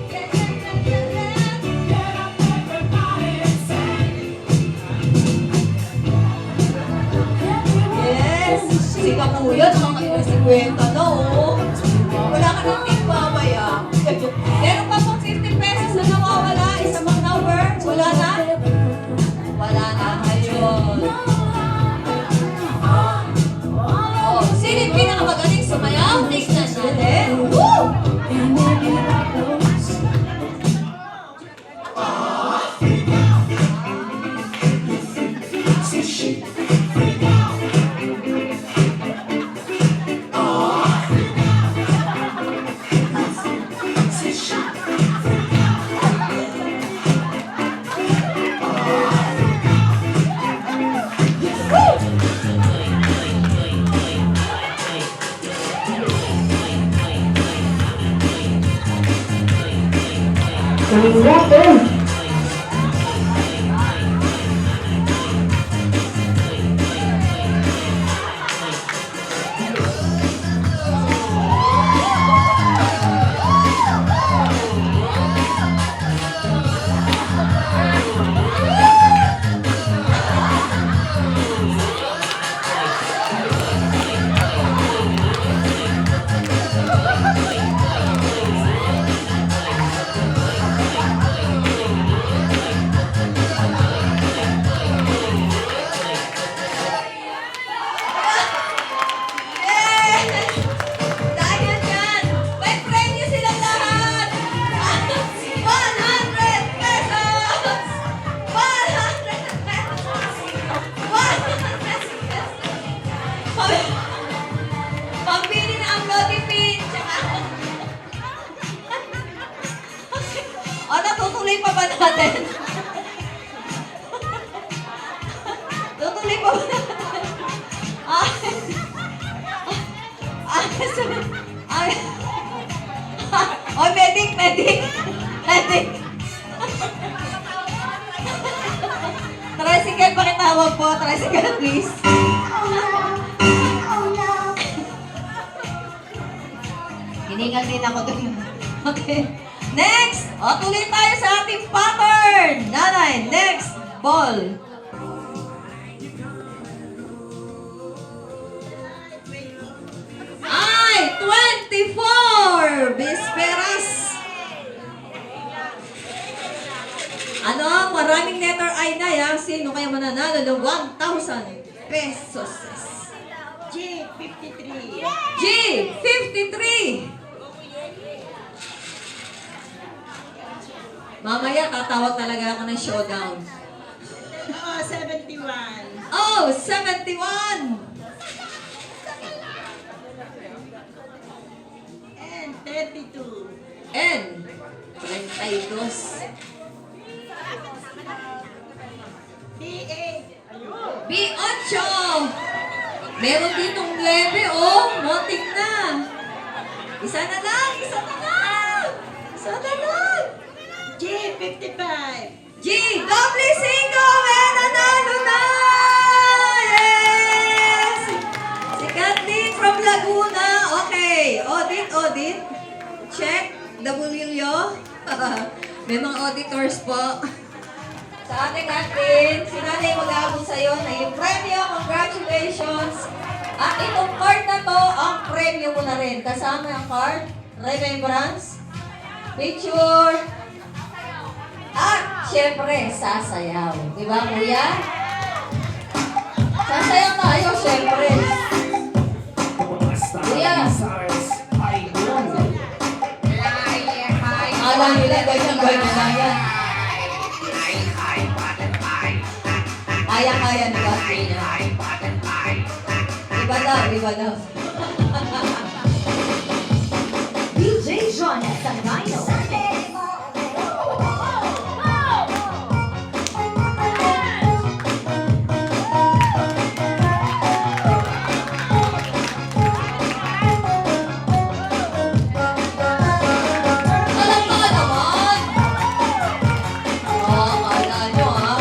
Yes, si Kakuya, nakakailan 50 na, oh. Wala ka ng tip mamaya. Meron pa pong 50 pesos na nawawala. Isa pang number. Wala na? Wala na. Ayun. Oh, sino yung pinakamagaling sumayaw? Tignan natin. Woo! Dahil yan, may premyo silang lahat! 100 pesos! 100 pesos! 100 pesos! Pambili na ang Lodi Pin! O, natutuloy pa ba natin? Tutuloy pa ba natin? Oh, medic! Tricycle, pakitawag po. Tricycle, please. Hiningal din ako doon. Okay. Next! O, tuloy tayo sa ating pattern. Nanay, next ball. Ay, 24! Bisperas! Ano? Maraming letter I na yan. Sino kaya mananalo ng 1,000 pesos? G53. G53! Mamaya, tatawag talaga ako ng showdown. Oo, 71. Oh, 71! And 32. N, 32. D8. B8! Meron ditong 9, oh. Motik na. Isa na lang. G55. G, double single, may nanalo na! Yes! Si Kathleen from Laguna. Okay, audit. Check, W. May mga auditors po. Sa ating Kathleen, si Nanay mag-aabot sa'yo na yung premyo. Congratulations! At itong card na to, ang premyo mo na rin. Kasama ang card, remembrance, picture, at syempre, sasayaw. Di ba, kuya? Sasayaw tayo, syempre. Kuya. Alam nila, ganyan lang yan. Kaya-kaya nila. Iba daw. DJ Jonathan Rhino. Alam mga naman! Akala nyo ah.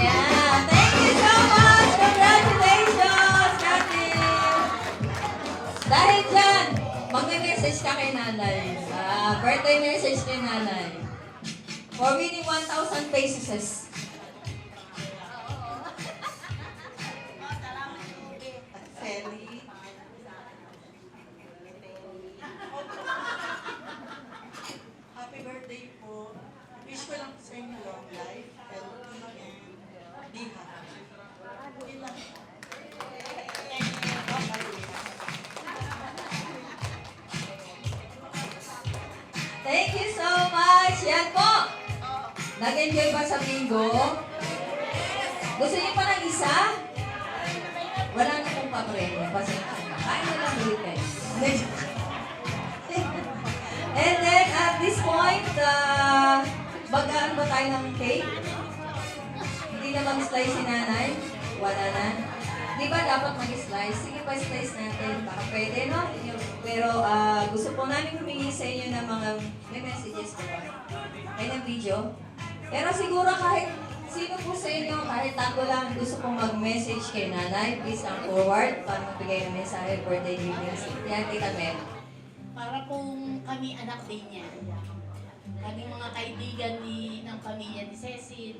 Yeah, thank you so much! Congratulations, Katin! Dahil dyan, mag-message ka kay nanay. Birthday message kay nanay. For winning 1,000 pesos. Feli. Happy birthday po. Wish ko lang sa inyo long life, healthy, and be happy. Yun lang. Thank you so much! Yan po! Nag-enjoy ba sa bingo? Gusto niyo pa ng isa? Wala na pong papremyo. Pasensya na. Kain na lang ulit kayo. And then, at this point, bagaan ba tayo ng cake? Hindi na mag-slice si nanay? Wala na? Di ba dapat mag-slice? Sige pa, slice natin. Baka pwede, no? Pero gusto po namin humingi sa inyo ng mga may messages, di ba? Ay, ng video. Pero siguro kahit sino po sa inyo, kahit ako lang gusto pong mag-message kay nanay, please come forward para magbigay ng mensahe birthday greetings. Yan, Tita Mel. Para kung kami anak din niya. Kami mga kaibigan ng pamilya ni Cecil,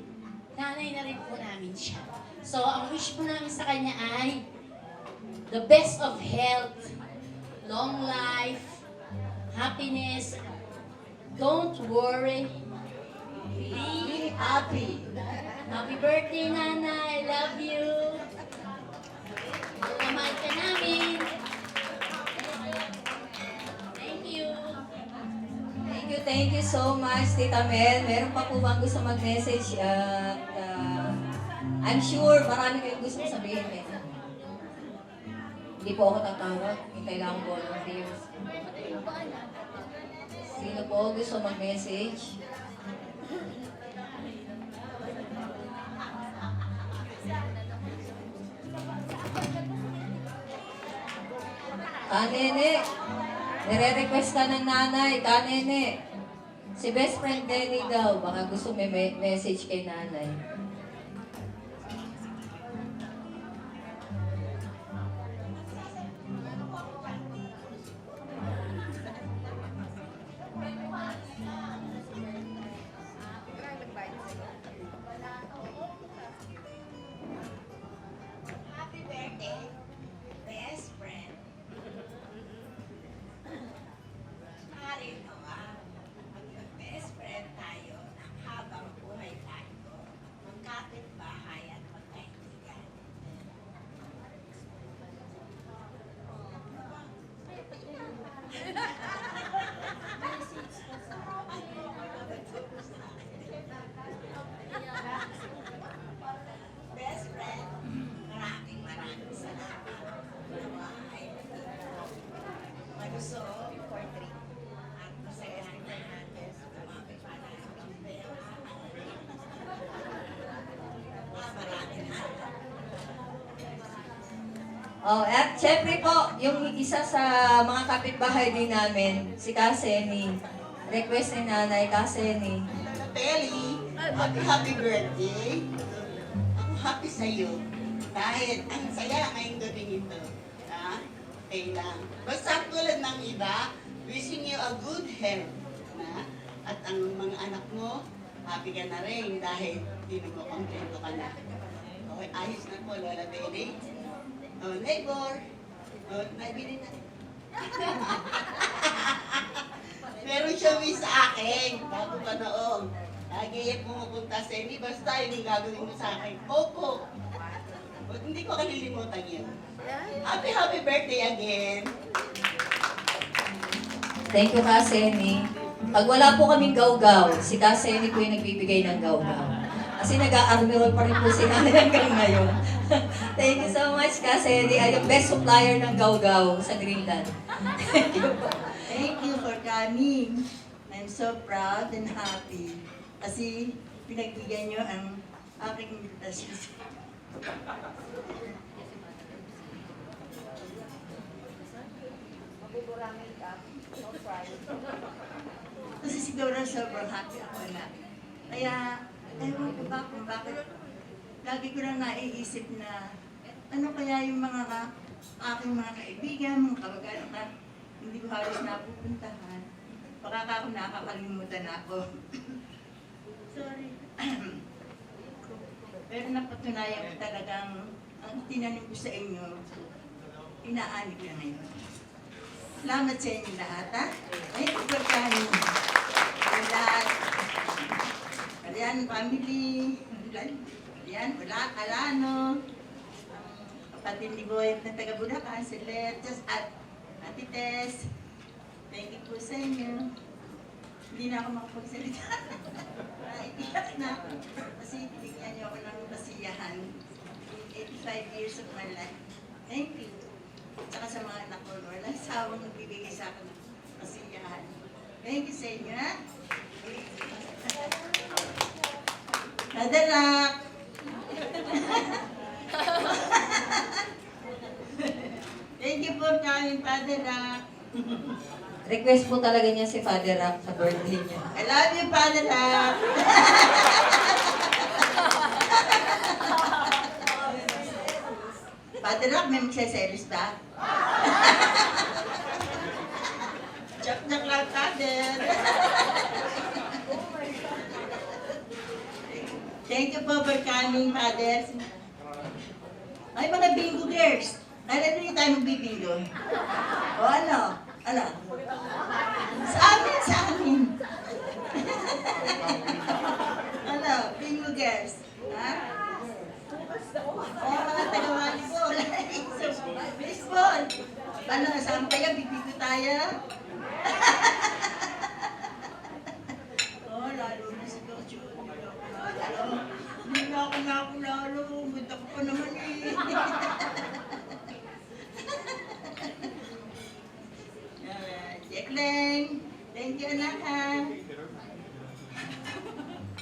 nanay na rin po namin siya. So, ang wish po namin sa kanya ay the best of health, long life, happiness. Don't worry. Be happy. Happy birthday, Nanay. Love you. Mahal ka namin. Thank you so much, Tita Mel. Meron pa po bang gusto mag-message? At I'm sure marami kayong gusto sabihin kay nanay. Hindi po ako tatawag. May kailangan volunteers. Sino po gusto mag-message? Kanene. Nire-request ka ng nanay. Kanene. Si best friend Denny daw. Baka gusto may message kay nanay. Happy birthday, best friend. Narito best friend tayo ng habang buhay tayo, magkapit-bahay at magkaibigan. Best friend, maraming salamat. Nawahay malusog for drink at masayahin na natin sa kumapit pa natin. Maraming Oh, at syempre po, yung isa sa mga kapitbahay din namin, si Kaseni. Request ni nanay, Kaseni. Peli, happy birthday. Ako happy sa'yo. Dahil ang saya ngayong gabi nito. Ha? Okay lang. Basta tulad ng iba, wishing you a good health. Na? At ang mga anak mo, happy ka na rin dahil hindi mo kontento ka na. Okay, ayos na po, Lola Beli. Oh, neighbor. Oh, nabili na. Meron siya wish sa akin, bago pa noon. Lagi pumupunta sa inyo, basta yung gagawin mo sa akin. Opo. But hindi ko kalilimutan yun. Happy birthday again. Thank you, Kaseni. Pag wala po kaming gaw-gaw, si Kaseni po yung nagbibigay ng gaw-gaw. Kasi nag-a-armiro pa rin po si nanay hanggang ngayon. Thank you so much, Kaseni. Ay, yung best supplier ng gaw-gaw sa Greenland. Thank you po. Thank you for coming. I'm so proud and happy. Kasi pinagbigyan nyo ang aking invitation. Kasi siguro sobrang happy ako na. Kaya, ewan ko ba kung bakit lagi ko lang naiisip na ano kaya yung mga aking mga kaibigan, mga kamag-anak, hindi ko halos napupuntahan. Baka ako nakakalimutan ako. Sorry. Pero napatunayan ko talagang ang tinanim ko sa inyo, inaani ko na ngayon. Salamat sa inyo lahat, ha? Ay, pagkakani. Ang lahat. Kalian family. Kalian, wala, Alano. Kapatid ni Boy na taga Bulacan, si Letes at Ate Tess. Thank you po sa inyo. Hindi na ako makapagsalita. Iiyak na ako. Kasi binigyan niyo ako ng kasiyahan. 85 years of my life. Thank you. Tsaka sa mga anak ko, wala sawang nagbibigay sa akin ng kasiyahan. Thank you sa inyo, ha? Nadanak! Thank you for coming, Father Rock. Request po talaga niya si Father Rock sa birthday niya. I love you, Father Rock. Father Rock, may magsaselos ba? Joke lang, Father. Thank you po for coming, Father. Ay, mga bingo girls. Alam niyo tayo magbibingo? O ano? Ano? Sa amin, sa amin. Ano? Bingo girls. Ha? O, mga taga-volleyball. Baseball. Ano, saan kayo? Bibigo tayo? Oh, lalo na si Coach. Hindi na ako nakulalo. Ganda ko pa naman eh. Jacqueline, thank you anak ha.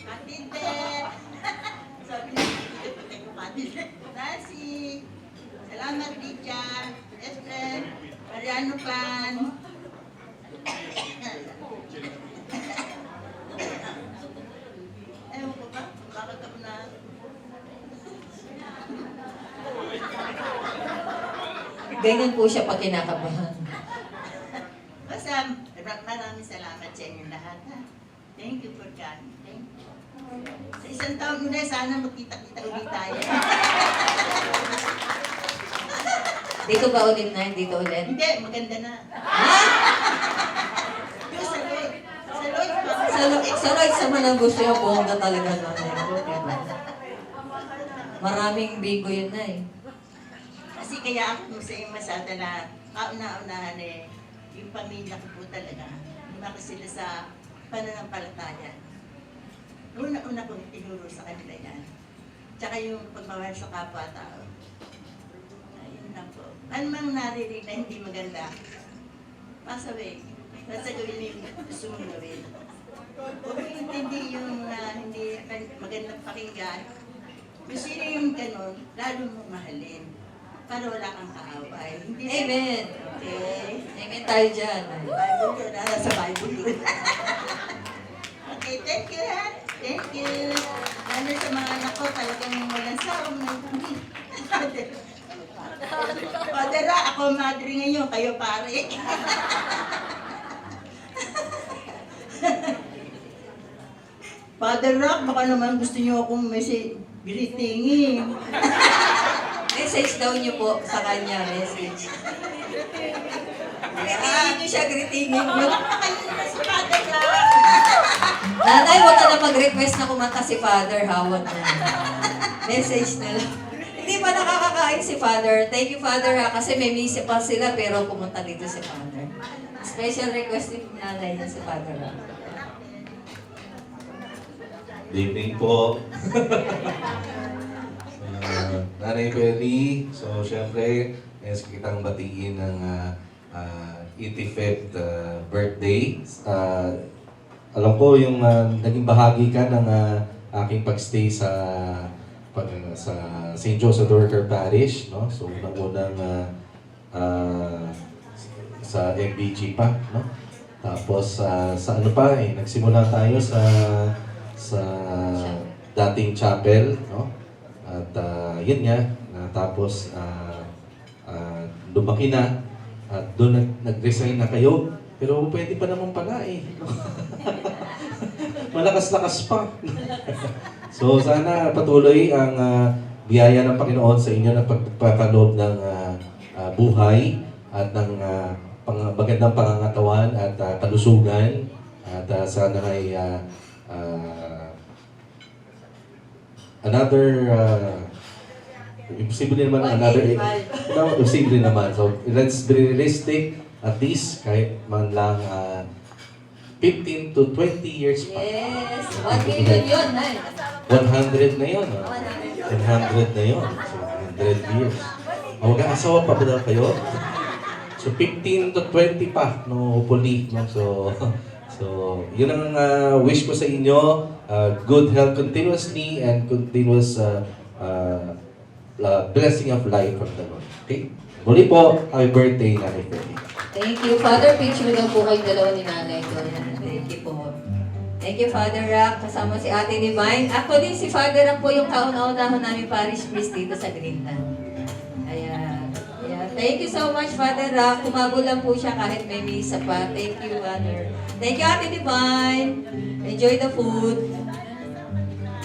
Matinde. Sabi na, thank you Matinde. Nancy, salamat Licha, Esther, Mariano Pan. Ewan ko ba? Bakit ako na? Ganyan po siya pag kinakabahan. Basta, maraming salamat sa inyo lahat, ha? Thank you for coming. Thank you. Sa isang taon ulit, sana magkita-kita ulit tayo. Dito ba ulit na? Dito ulit? Hindi, maganda na. Yung sa Lloyd. Sa Lloyd pa. Sa right sa manang gusto niya, bongga talaga nanay ko. Diba? Maraming bingo yun na eh. Kasi kaya ako sa iyo masada na kauna-unahan eh, yung pamilya ko po talaga. Lumaki sila sa pananampalataya. Una-una kong tinuro sa kanila yan. Tsaka yung pagmamahal sa kapwa-tao. Ayun lang po. Ano mang narinig na hindi maganda, pass away. Basta gawin mo yung gusto mong gawin. Huwag mo intindi yung hindi magandang pakinggan. Kung sino yung ganun, lalo mong mahalin. Para wala kang kaaway. Hindi Amen. Okay. Amen tayo dyan. Bible yun, nasa Bible yun. Okay, thank you ha. Thank you. Lalo sa mga anak ko, talagang walang sawang nagpumit. Father, ako madre ngayon, kayo pare. Father Rock, baka naman gusto niyo akong greetingin. Message daw niyo po sa kanya, message. Greetingin niyo siya, greetingin niyo. Kayo na si Father Rock. Nanay, huwag ka na mag-request na kumanta si Father, hawag na. Message na lang. Hindi pa nakakakain si Father. Thank you, Father, ha, kasi may misa pa sila, pero pumunta dito si Father. Special request ni nanay niya si Father, ha. Good evening po. Nanay Perry, so syempre, nais kitang batiin ng 85th birthday. Alam ko yung naging bahagi ka ng aking pagstay sa St. Joseph Dorker Parish, no? So unang-unang sa MBG pa, no? Tapos sa ano pa nagsimula tayo sa dating chapel, no? At yun nga, tapos lumaki na at doon nag-resign na kayo. Pero pwede pa naman pala eh. Malakas-lakas pa. So sana patuloy ang biyaya ng Panginoon sa inyo na pagpapaloob ng buhay at ng magandang pangangatawan at kalusugan. At sana ay imposible naman imposible naman. So let's be realistic, at least kahit man lang 15 to 20 years pa. Yes, 1 million yun, Nay. 100 na yun. 100 na yun. So 100 years. Mag-aasawa pa ba daw kayo? So 15 to 20 pa, no, hopefully. No? So yun ang wish ko sa inyo. Good health continuously and continuous blessing of life from the Lord. Okay? Muli po, happy birthday, Nanay Freddy. Thank you. Father, picture daw po kayong dalawa ni nanay ko. Thank you po. Thank you, Father Rock. Kasama si Ate Divine. Actually, si Father Rock po yung kauna-unahon namin parish priest dito sa Greentown. Ayan. Thank you so much, Father Rock. Kumabol lang po siya kahit may misa pa. Thank you, Father. Thank you, Ate Divine. Enjoy the food.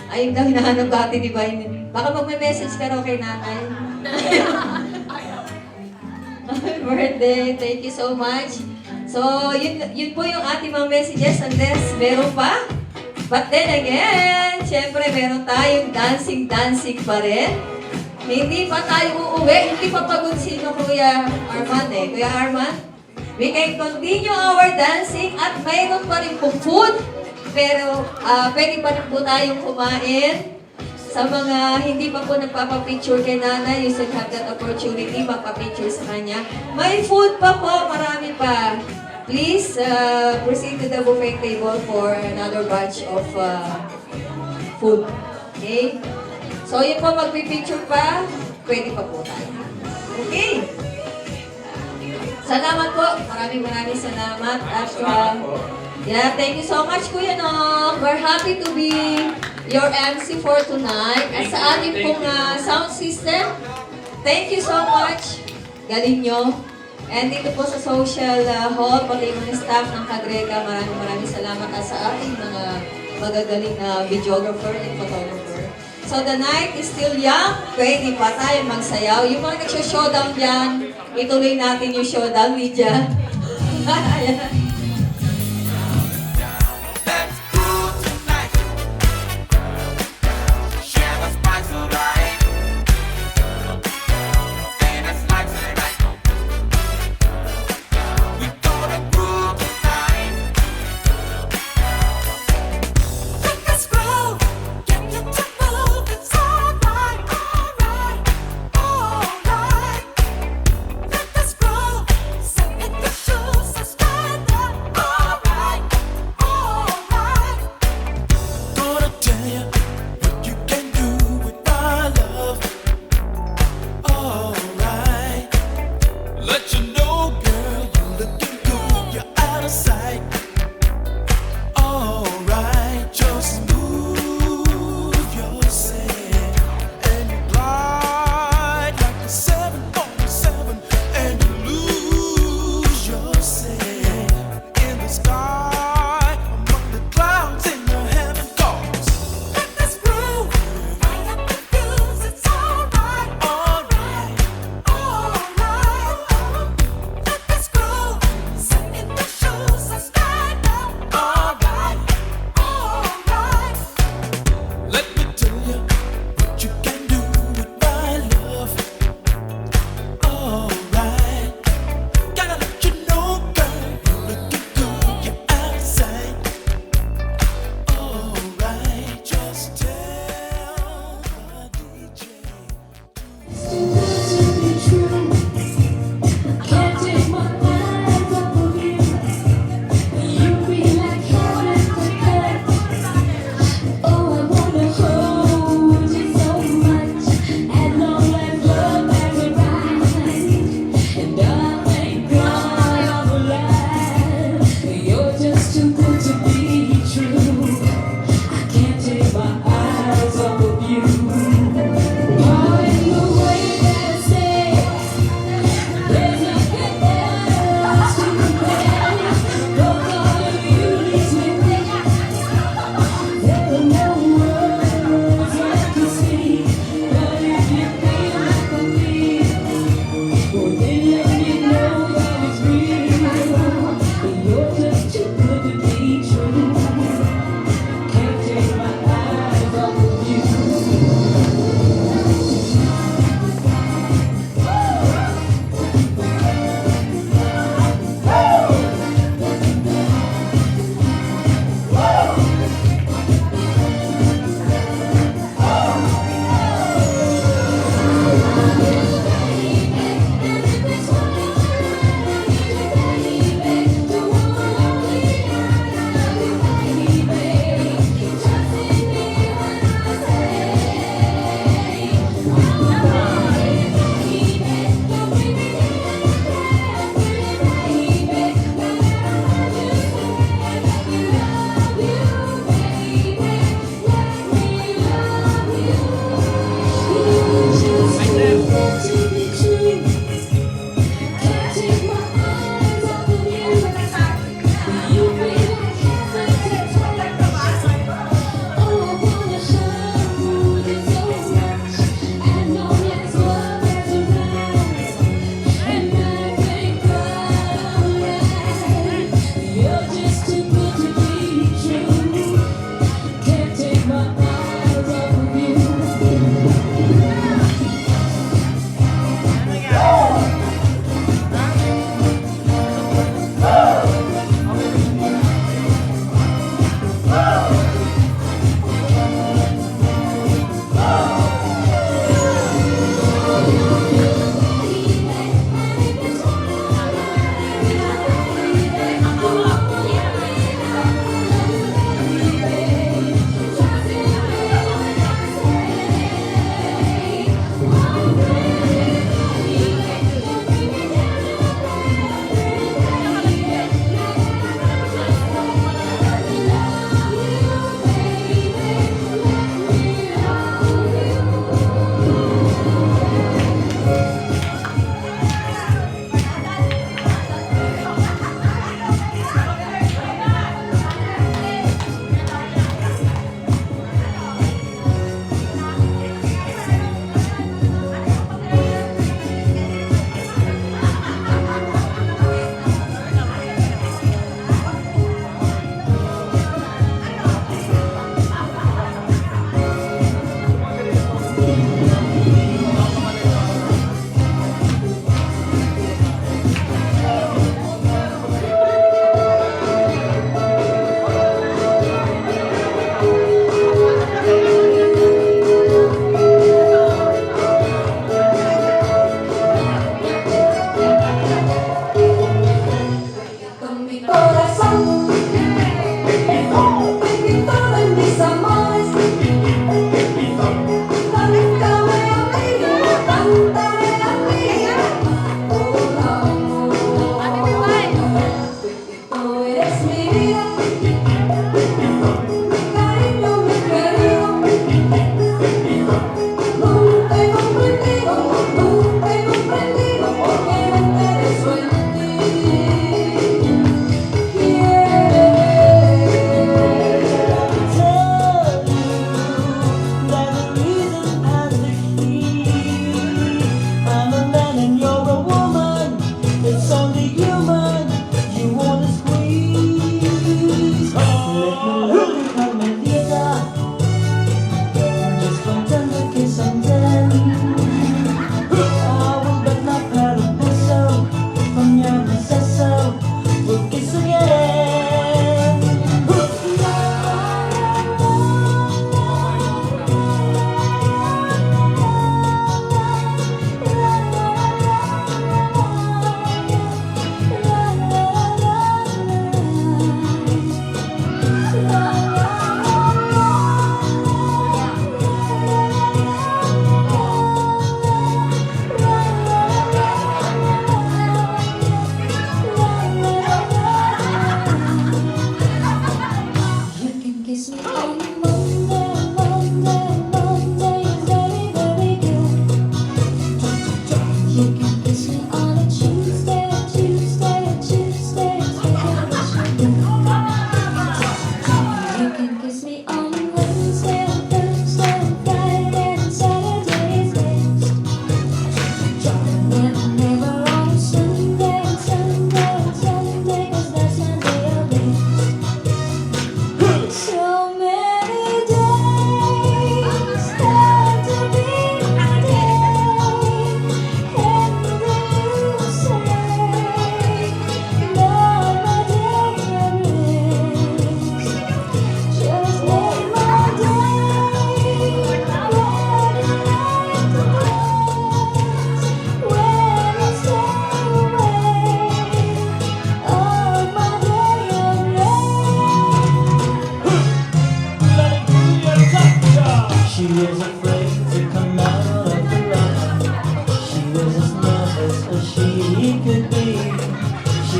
Ayun daw, hinahanap ka, Ate Divine. Baka mag-message ka raw kay nanay. Happy birthday. Thank you so much. So, yun po yung ating mga messages. Unless meron pa. But then again, syempre meron tayong dancing pa rin. Hindi pa tayo uuwi. Hindi pa pagod sino Kuya Arman eh. Kuya Arman, we can continue our dancing at mayroon pa rin po food. Pero pwede pa rin po tayong kumain. Sa mga hindi pa po nagpapapicture kay nanay, you should have that opportunity, magpapicture sa kanya. May food pa po, marami pa. Please proceed to the buffet table for another batch of food. Okay? So yun po, magpipicture pa, pwede pa po tayo. Okay? Salamat po. Maraming salamat. At thank you so much, Kuya Nok. We're happy to be your MC for tonight. At sa ating pong sound system, thank you so much. Galing nyo. And dito po sa social hall, pati mga staff ng Kagrega, maraming salamat at sa ating mga magagaling na videographer and photographer. So the night is still young, pwede pa tayo magsayaw. Yung mga nagsho-showdown dyan, ituloy natin yung showdown media. Ayan.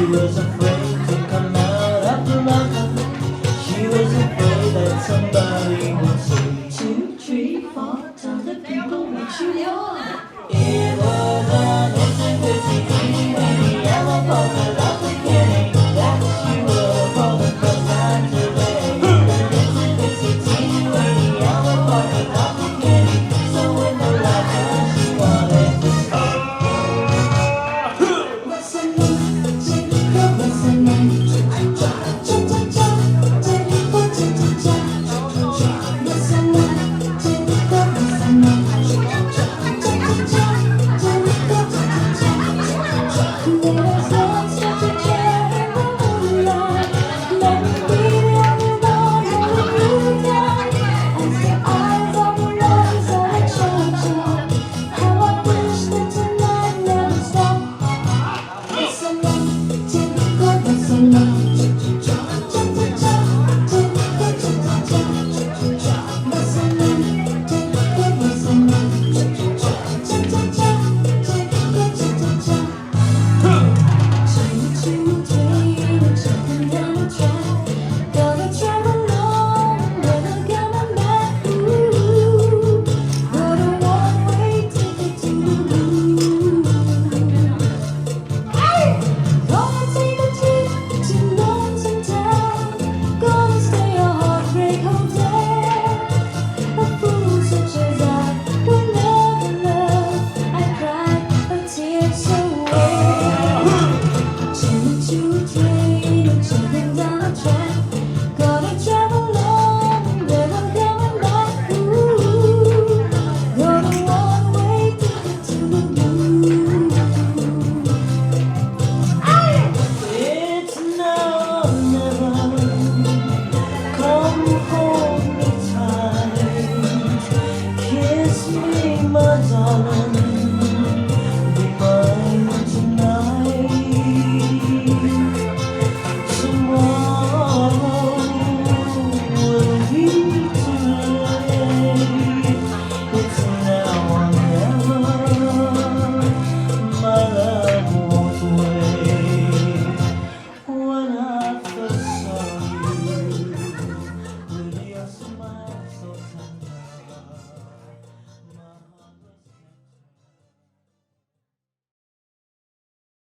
was afraid to come out after love. She was afraid that somebody would say 2, 3, 4, tell the people what you want.